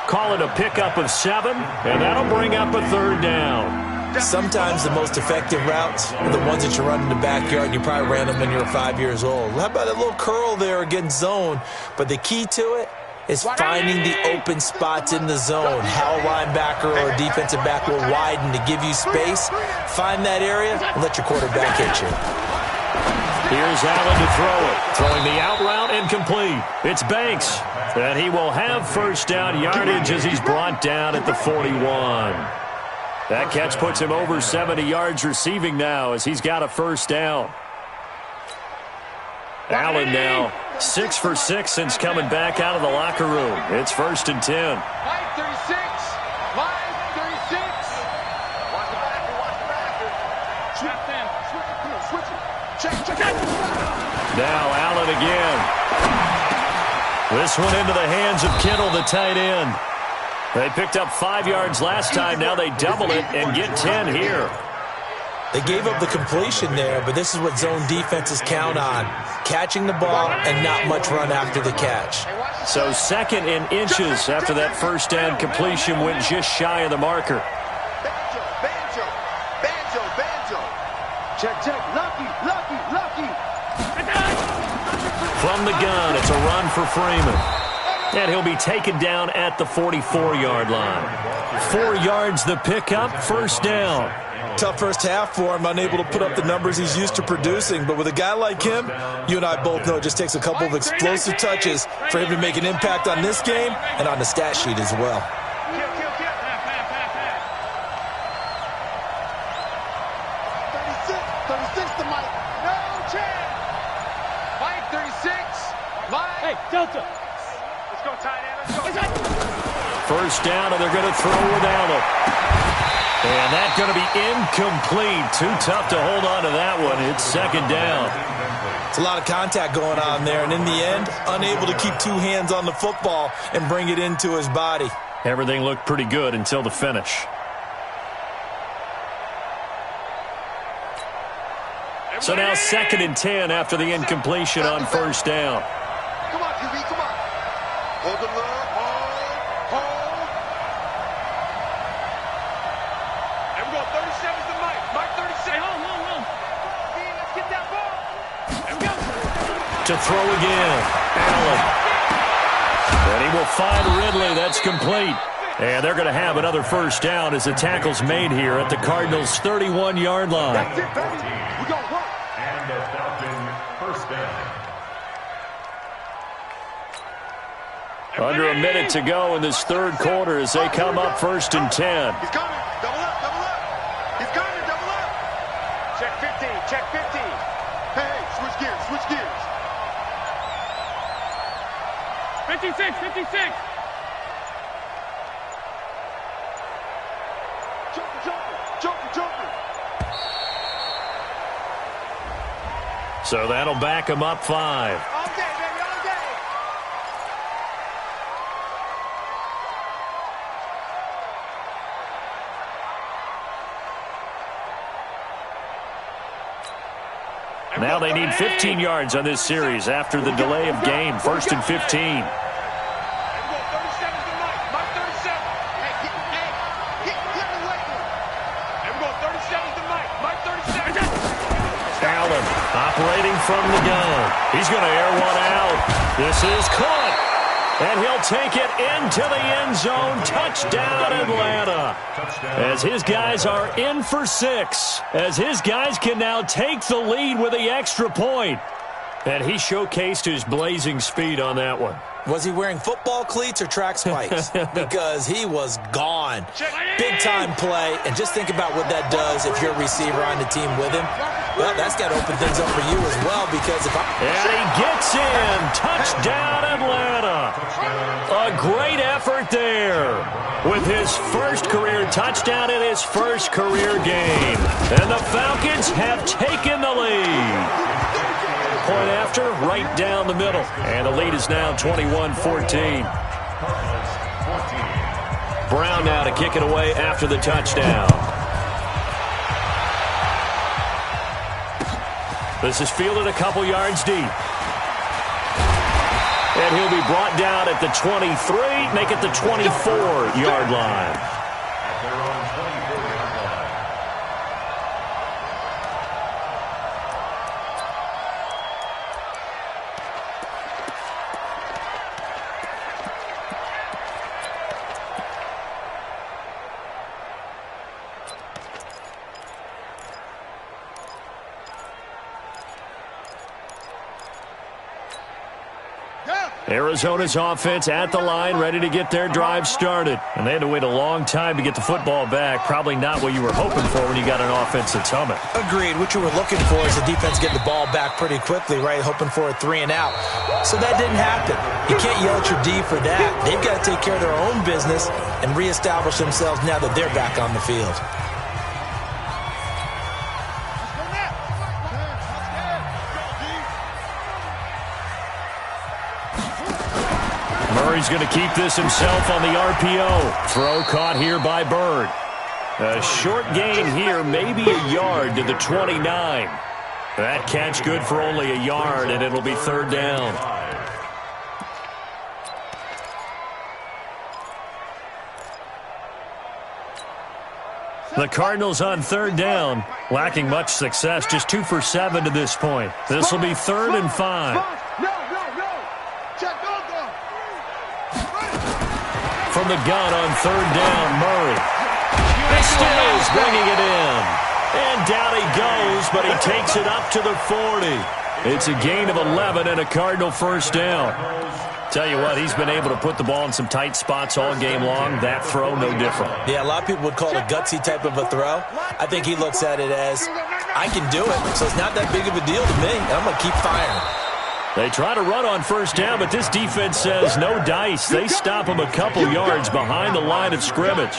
Call it a pickup of 7, and that'll bring up a 3rd down. Sometimes the most effective routes are the ones that you run in the backyard, and you probably ran them when you were 5 years old. How about a little curl there against zone? But the key to it is finding the open spots in the zone. How a linebacker or a defensive back will widen to give you space. Find that area and let your quarterback hit you. Here's Allen to throw it. Throwing the out route and complete. It's Banks. And he will have first down yardage as he's brought down at the 41. That catch puts him over 70 yards receiving now as he's got a first down. Allen now 6 for 6 since coming back out of the locker room. It's 1st and 10. 5:36. 5:36. Watch the backer. Switch in. Switch it. Check. Now Allen again. This one into the hands of Kittle, the tight end. They picked up 5 yards last time. Now they double it and get 10 here. They gave up the completion there, but this is what zone defenses count on. Catching the ball and not much run after the catch. So 2nd in inches after that first down completion went just shy of the marker. Banjo. Check. Lucky. From the gun, it's a run for Freeman. And he'll be taken down at the 44-yard line. 4 yards the pickup, first down. Tough first half for him, unable to put up the numbers he's used to producing. But with a guy like him, you and I both know it just takes a couple of explosive touches for him to make an impact on this game and on the stat sheet as well. 36 to Mike. No chance. Mike, 36. Mike. Hey, Delta. Let's go, tight end. Let's go. First down, and they're going to throw without him. And that's going to be incomplete. Too tough to hold on to that one. It's 2nd down. It's a lot of contact going on there, and in the end, unable to keep 2 hands on the football and bring it into his body. Everything looked pretty good until the finish. So now 2nd and 10 after the incompletion on first down. Come on, QB, come on. Hold the look. Hold. to throw again. Allen. And he will find Ridley. That's complete. And they're going to have another first down as the tackle's made here at the Cardinals' 31-yard line. That's it, baby. We got to work. And the Falcon first down. Under a minute to go in this third quarter as they come up 1st and 10. He's coming. Double up, double up. He's coming, double up. Check 15, check 15. Hey, switch gears, switch gears. 56, 56. Jumping. So that'll back him up 5. All day, baby, all day. Now they need 15 yards on this series after the delay of game. 1st and 15. Allen operating from the gun. He's going to air one out. This is caught. And he'll take it into the end zone. Touchdown, Atlanta. As his guys are in for 6. As his guys can now take the lead with the extra point. And he showcased his blazing speed on that one. Was he wearing football cleats or track spikes? Because he was gone. Big-time play. And just think about what that does if you're a receiver on the team with him. Well, that's got to open things up for you as well because if And he gets in. Touchdown, Atlanta. A great effort there with his first career touchdown in his first career game. And the Falcons have taken the lead. Point after, right down the middle. And the lead is now 21-14. Brown now to kick it away after the touchdown. This is fielded a couple yards deep. And he'll be brought down at the 23, make it the 24-yard line. Arizona's offense at the line, ready to get their drive started. And they had to wait a long time to get the football back. Probably not what you were hoping for when you got an offense that's humming. Agreed. What you were looking for is the defense getting the ball back pretty quickly, right? Hoping for a 3 and out. So that didn't happen. You can't yell at your D for that. They've got to take care of their own business and reestablish themselves now that they're back on the field. Murray's going to keep this himself on the RPO. Throw caught here by Bird. A short gain here, maybe a yard to the 29. That catch good for only a yard, and it'll be 3rd down. The Cardinals on 3rd down, lacking much success, just 2 for 7 to this point. This will be 3rd and 5. From the gun on 3rd down, Murray. Stills bringing it in. And down he goes, but he takes it up to the 40. It's a gain of 11 and a Cardinal first down. Tell you what, he's been able to put the ball in some tight spots all game long. That throw, no different. Yeah, a lot of people would call it a gutsy type of a throw. I think he looks at it as, I can do it, so it's not that big of a deal to me. I'm going to keep firing. They try to run on first down, but this defense says no dice. They stop him a couple yards behind the line of scrimmage.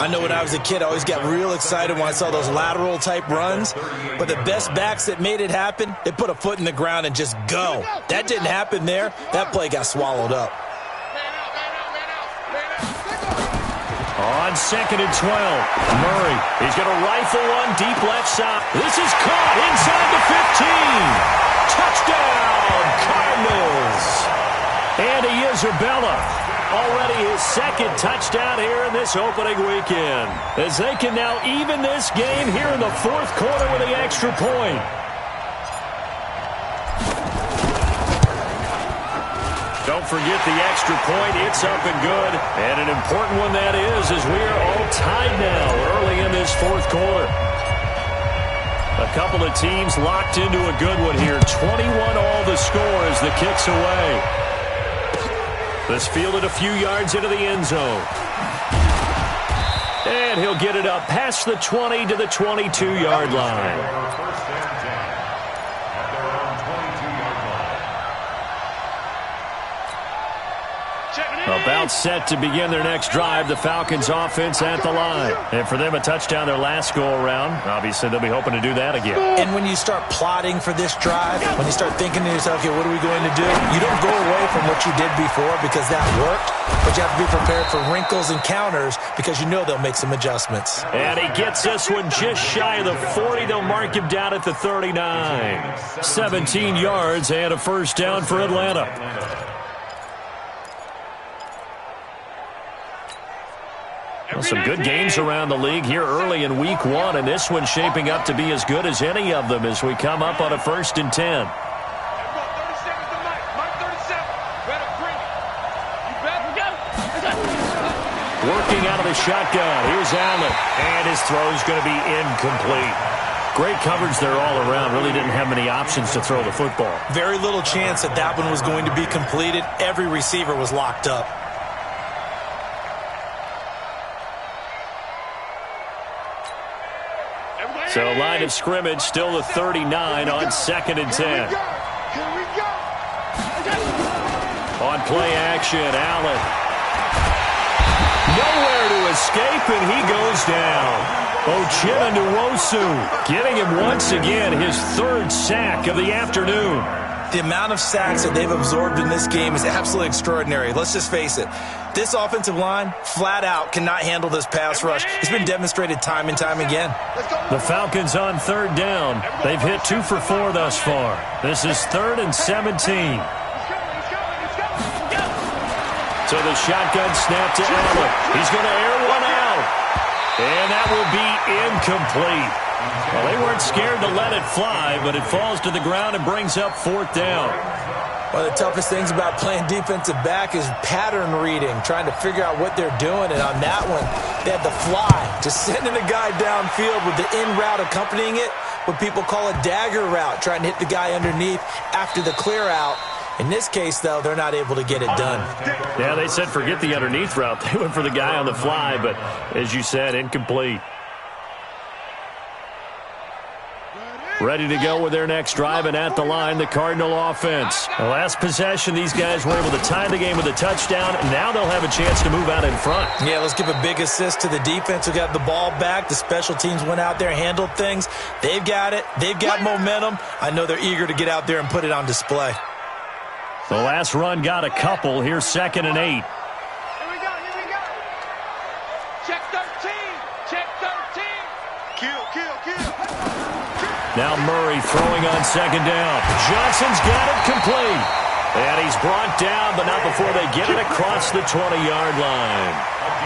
I know when I was a kid, I always got real excited when I saw those lateral type runs. But the best backs that made it happen, they put a foot in the ground and just go. That didn't happen there. That play got swallowed up. On 2nd and 12, Murray. He's going to rifle one deep left side. This is caught inside the 15. Touchdown, Cardinals. Andy Isabella, already his 2nd touchdown here in this opening weekend. As they can now even this game here in the 4th quarter with the extra point. Don't forget the extra point. It's up and good. And an important one that is, as we are all tied now early in this fourth quarter. A couple of teams locked into a good one here. 21 all the score as the kick's away. This fielded a few yards into the end zone. And he'll get it up past the 20 to the 22-yard line. About set to begin their next drive, the Falcons offense at the line. And for them, a touchdown their last go-around. Obviously, they'll be hoping to do that again. And when you start plotting for this drive, when you start thinking to yourself, okay, what are we going to do? You don't go away from what you did before because that worked, but you have to be prepared for wrinkles and counters because you know they'll make some adjustments. And he gets this one just shy of the 40. They'll mark him down at the 39. 17 yards and a first down for Atlanta. Well, some good games around the league here early in week one, and this one's shaping up to be as good as any of them as we come up on a 1st and 10. Working out of the shotgun. Here's Allen, and his throw's going to be incomplete. Great coverage there all around. Really didn't have many options to throw the football. Very little chance that that one was going to be completed. Every receiver was locked up. So line of scrimmage, still the 39 on 2nd and 10. On play action, Allen. Nowhere to escape, and he goes down. Uchenna Nwosu getting him once again, his 3rd sack of the afternoon. The amount of sacks that they've absorbed in this game is absolutely extraordinary. Let's just face it. This offensive line, flat out, cannot handle this pass rush. It's been demonstrated time and time again. The Falcons on 3rd down. They've hit 2 for 4 thus far. This is 3rd and 17. So the shotgun snap to Allen. He's going to air one out. And that will be incomplete. Well, they weren't scared to let it fly, but it falls to the ground and brings up 4th down. One of the toughest things about playing defensive back is pattern reading, trying to figure out what they're doing. And on that one, they had the fly, just sending a guy downfield with the in route accompanying it, what people call a dagger route, trying to hit the guy underneath after the clear out. In this case, though, they're not able to get it done. Yeah, they said forget the underneath route. They went for the guy on the fly, but as you said, incomplete. Ready to go with their next drive, and at the line, the Cardinal offense. The last possession, these guys were able to tie the game with a touchdown, and now they'll have a chance to move out in front. Yeah, let's give a big assist to the defense who got the ball back. The special teams went out there, handled things. They've got it. They've got momentum. I know they're eager to get out there and put it on display. The last run got a couple. Here's 2nd and 8. Here we go. Check 13. Check 13. Kill. Now Murray throwing on 2nd down. Johnson's got it complete. And he's brought down, but not before they get it across the 20-yard line.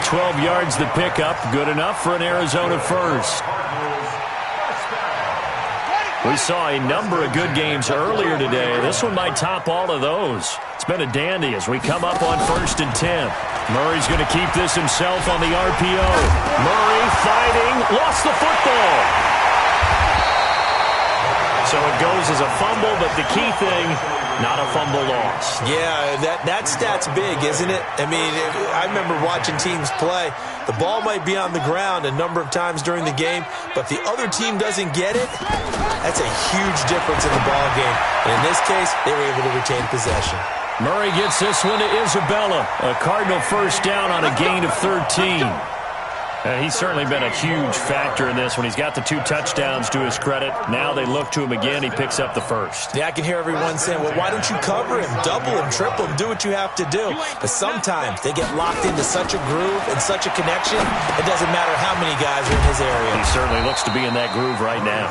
12 yards the pickup. Good enough for an Arizona first. We saw a number of good games earlier today. This one might top all of those. It's been a dandy as we come up on 1st and 10. Murray's going to keep this himself on the RPO. Murray fighting, lost the football. So it goes as a fumble, but the key thing, not a fumble loss. Yeah, that stat's big, isn't it? I mean, I remember watching teams play. The ball might be on the ground a number of times during the game, but if the other team doesn't get it, that's a huge difference in the ball game. And in this case, they were able to retain possession. Murray gets this one to Isabella. A Cardinal first down on a gain of 13. He's certainly been a huge factor in this when he's got the 2 touchdowns to his credit. Now they look to him again. He picks up the first. Yeah, I can hear everyone saying, well, why don't you cover him, double him, triple him, do what you have to do. But sometimes they get locked into such a groove and such a connection, it doesn't matter how many guys are in his area. He certainly looks to be in that groove right now.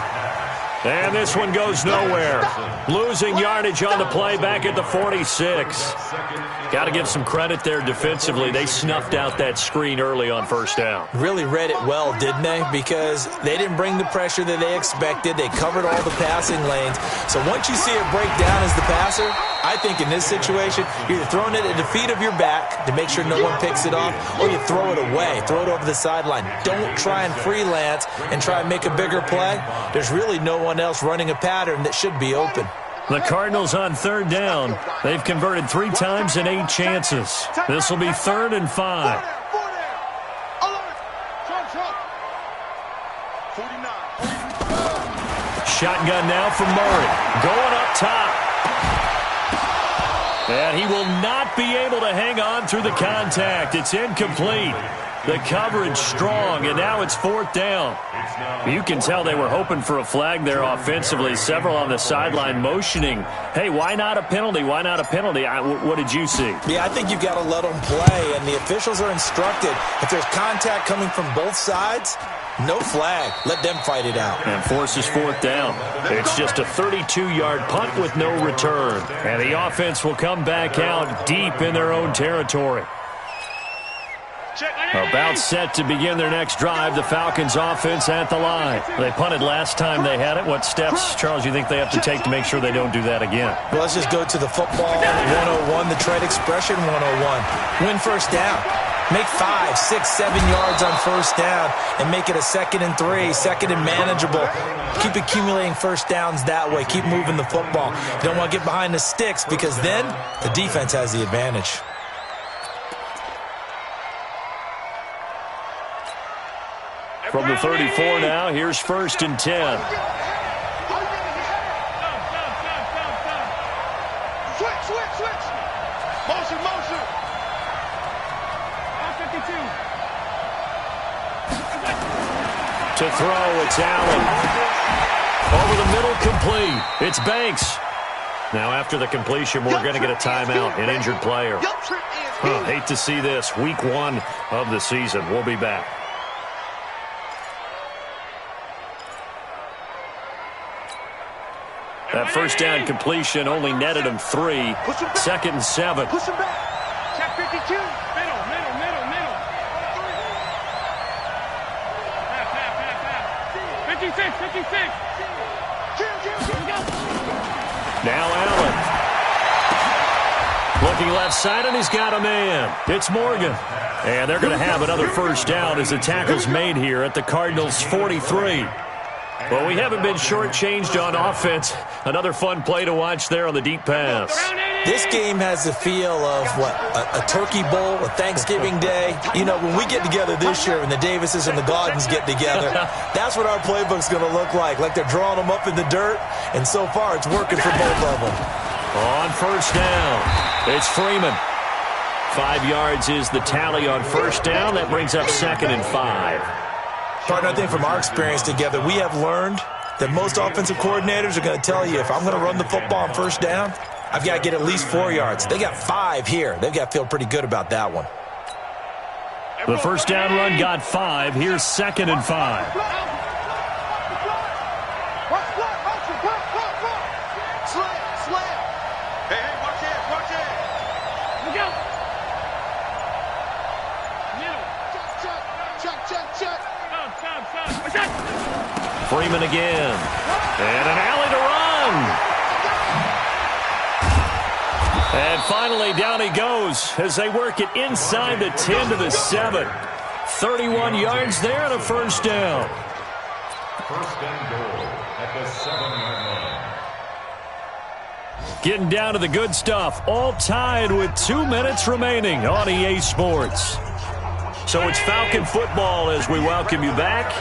And this one goes nowhere. Losing yardage on the play back at the 46. Got to give some credit there defensively. They snuffed out that screen early on first down. Really read it well, didn't they? Because they didn't bring the pressure that they expected. They covered all the passing lanes. So once you see it break down as the passer, I think in this situation, you're either throwing it at the feet of your back to make sure no one picks it off, or you throw it away, throw it over the sideline. Don't try and freelance and try and make a bigger play. There's really no one else running a pattern that should be open. The Cardinals on third down. They've converted 3 times in 8 chances. This will be 3rd and 5. Shotgun now from Murray. Going up top. And he will not be able to hang on through the contact. It's incomplete. The coverage strong, and now it's 4th down. You can tell they were hoping for a flag there offensively. Several on the sideline motioning, hey, why not a penalty? Why not a penalty? What did you see? Yeah, I think you've got to let them play, and the officials are instructed. If there's contact coming from both sides, no flag. Let them fight it out. And forces 4th down. It's just a 32-yard punt with no return. And the offense will come back out deep in their own territory. About set to begin their next drive, the Falcons offense at the line. They punted last time they had it. What steps, Charles, you think they have to take to make sure they don't do that again? Well, let's just go to the football 101, the trade expression 101. Win first down. Make 5, 6, 7 yards on first down and make it a 2nd and 3, 2nd and manageable. Keep accumulating first downs that way. Keep moving the football. You don't want to get behind the sticks because then the defense has the advantage. From the 34 now, here's 1st and 10. Switch. Motion. To throw, it's Allen. Over the middle, complete. It's Banks. Now after the completion, we're going to get a timeout, an injured player. Hate to see this. Week 1 of the season. We'll be back. That first down completion only netted him 3. 2nd and 7. Push him back. Check 52. Middle. Pass. 56. Now Allen. Looking left side, and he's got a man. It's Morgan. And they're going to have another first down as the tackle's made here at the Cardinals' 43. Well, we haven't been shortchanged on offense. Another fun play to watch there on the deep pass. This game has the feel of, a turkey bowl, a Thanksgiving day. You know, when we get together this year and the Davises and the Gaudens get together, that's what our playbook's going to look like they're drawing them up in the dirt, and so far it's working for both of them. On first down, it's Freeman. 5 yards is the tally on first down. That brings up 2nd and 5. Partner, I think from our experience together, we have learned that most offensive coordinators are going to tell you, if I'm going to run the football on first down, I've got to get at least 4 yards. They got 5 here. They've got to feel pretty good about that one. The first down run got 5. Here's 2nd and 5. Slam. Hey, watch it. Look out. Check. Freeman again. And an alley to run. And finally, down he goes as they work it inside the 10 to the 7. 31 yards there and a first down. First and goal at the 7-yard line. Getting down to the good stuff. All tied with 2 minutes remaining on EA Sports. So it's Falcon football as we welcome you back.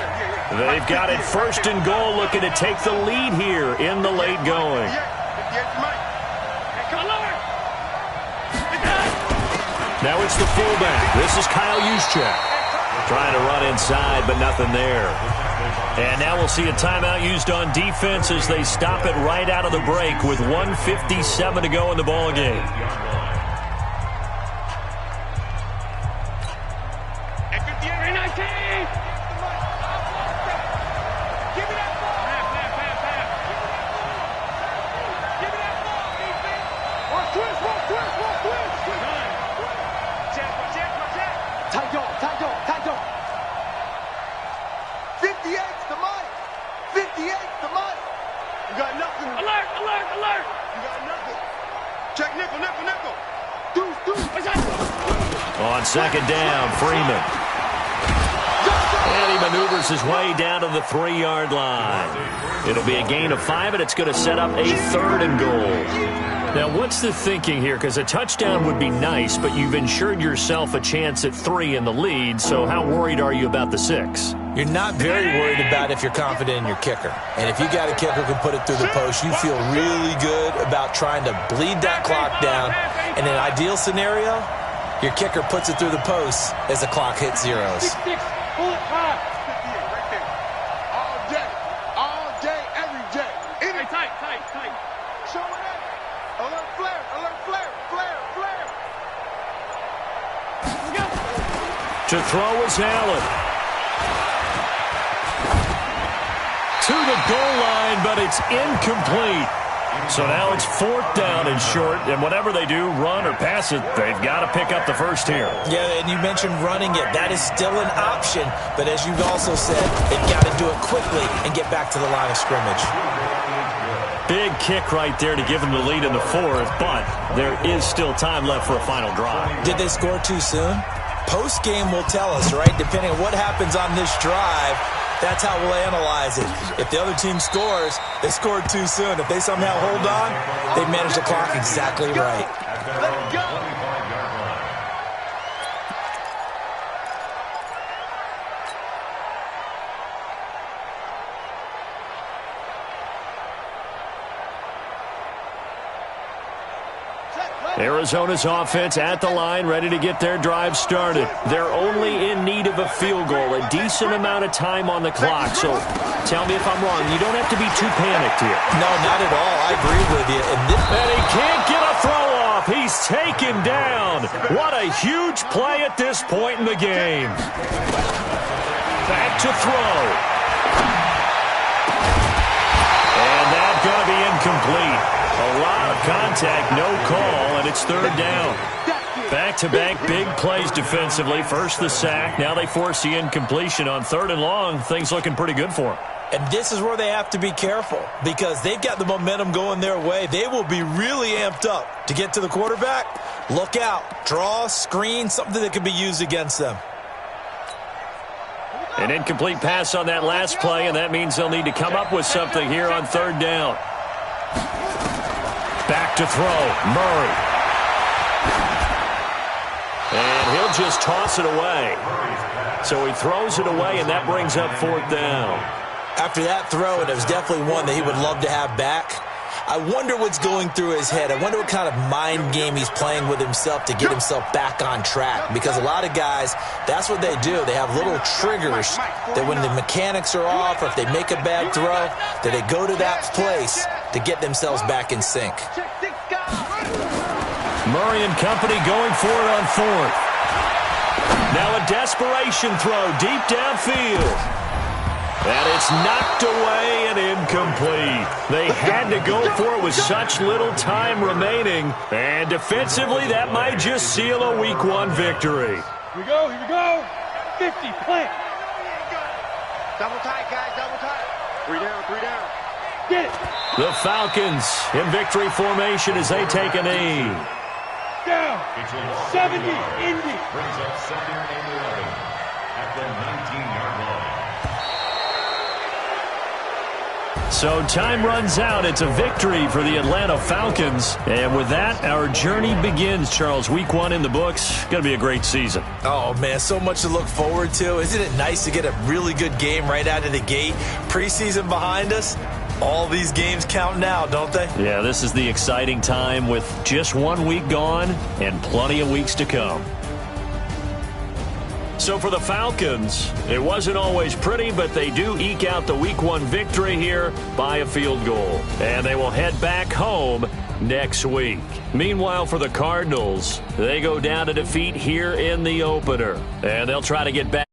They've got it 1st and goal, looking to take the lead here in the late going. Now it's the fullback. This is Kyle Juszczyk. Trying to run inside, but nothing there. And now we'll see a timeout used on defense as they stop it right out of the break with 1:57 to go in the ballgame. 58's the mic. 58's the mic. You got nothing. Alert, alert, alert. You got nothing. Check nickel, nickel, nickel. Deuce, deuce. On second down, Freeman. And he maneuvers his way down to the 3-yard line. It'll be a gain of 5, and it's going to set up a 3rd and goal. Now, what's the thinking here? Because a touchdown would be nice, but you've ensured yourself a chance at 3 in the lead, so how worried are you about the 6? You're not very worried about if you're confident in your kicker. And if you got a kicker who can put it through the post, you feel really good about trying to bleed that clock down. In an ideal scenario, your kicker puts it through the post as the clock hits zeros. 6, pull it high. 58 right there. All day, every day. Hey, tight. Show it up. Alert flare, flare. To throw is Allen. To the goal line, but it's incomplete. So now it's 4th down and short, and whatever they do, run or pass it, they've got to pick up the first here. Yeah, and you mentioned running it. That is still an option, but as you've also said, they've got to do it quickly and get back to the line of scrimmage. Big kick right there to give them the lead in the 4th, but there is still time left for a final drive. Did they score too soon? Post-game will tell us, right? Depending on what happens on this drive, that's how we'll analyze it. If the other team scores, they scored too soon. If they somehow hold on, they managed the clock exactly right. Let's go. Arizona's offense at the line, ready to get their drive started. They're only in need of a field goal, a decent amount of time on the clock. So tell me if I'm wrong. You don't have to be too panicked here. No, not at all. I agree with you. And he can't get a throw off. He's taken down. What a huge play at this point in the game. Back to throw. And that's going to be incomplete. A lot of contact, no call, and it's 3rd down. Back-to-back big plays defensively. First the sack, now they force the incompletion on 3rd and long. Things looking pretty good for them. And this is where they have to be careful because they've got the momentum going their way. They will be really amped up to get to the quarterback. Look out. Draw, screen, something that can be used against them. An incomplete pass on that last play, and that means they'll need to come up with something here on 3rd down. Back to throw, Murray. And he'll just toss it away. So he throws it away, and that brings up 4th down. After that throw, and it was definitely one that he would love to have back, I wonder what's going through his head. I wonder what kind of mind game he's playing with himself to get himself back on track. Because a lot of guys, that's what they do. They have little triggers that when the mechanics are off or if they make a bad throw, that they go to that place to get themselves back in sync. Murray and company going for it on 4th. Now a desperation throw deep downfield. And it's knocked away and incomplete. They had to go for it with such little time remaining. And defensively, that might just seal a Week 1 victory. Here we go. 50, plant. Double tight, guys, double tight. 3 down. Get it. The Falcons in victory formation as they take a knee. Down. 70, Indy. Brings up 2nd and 11 at the 19-yard line. So time runs out. It's a victory for the Atlanta Falcons. And with that, our journey begins, Charles. Week 1 in the books. Going to be a great season. Oh, man, so much to look forward to. Isn't it nice to get a really good game right out of the gate? Preseason behind us. All these games count now, don't they? Yeah, this is the exciting time with just 1 week gone and plenty of weeks to come. So for the Falcons, it wasn't always pretty, but they do eke out the Week 1 victory here by a field goal. And they will head back home next week. Meanwhile, for the Cardinals, they go down to defeat here in the opener. And they'll try to get back.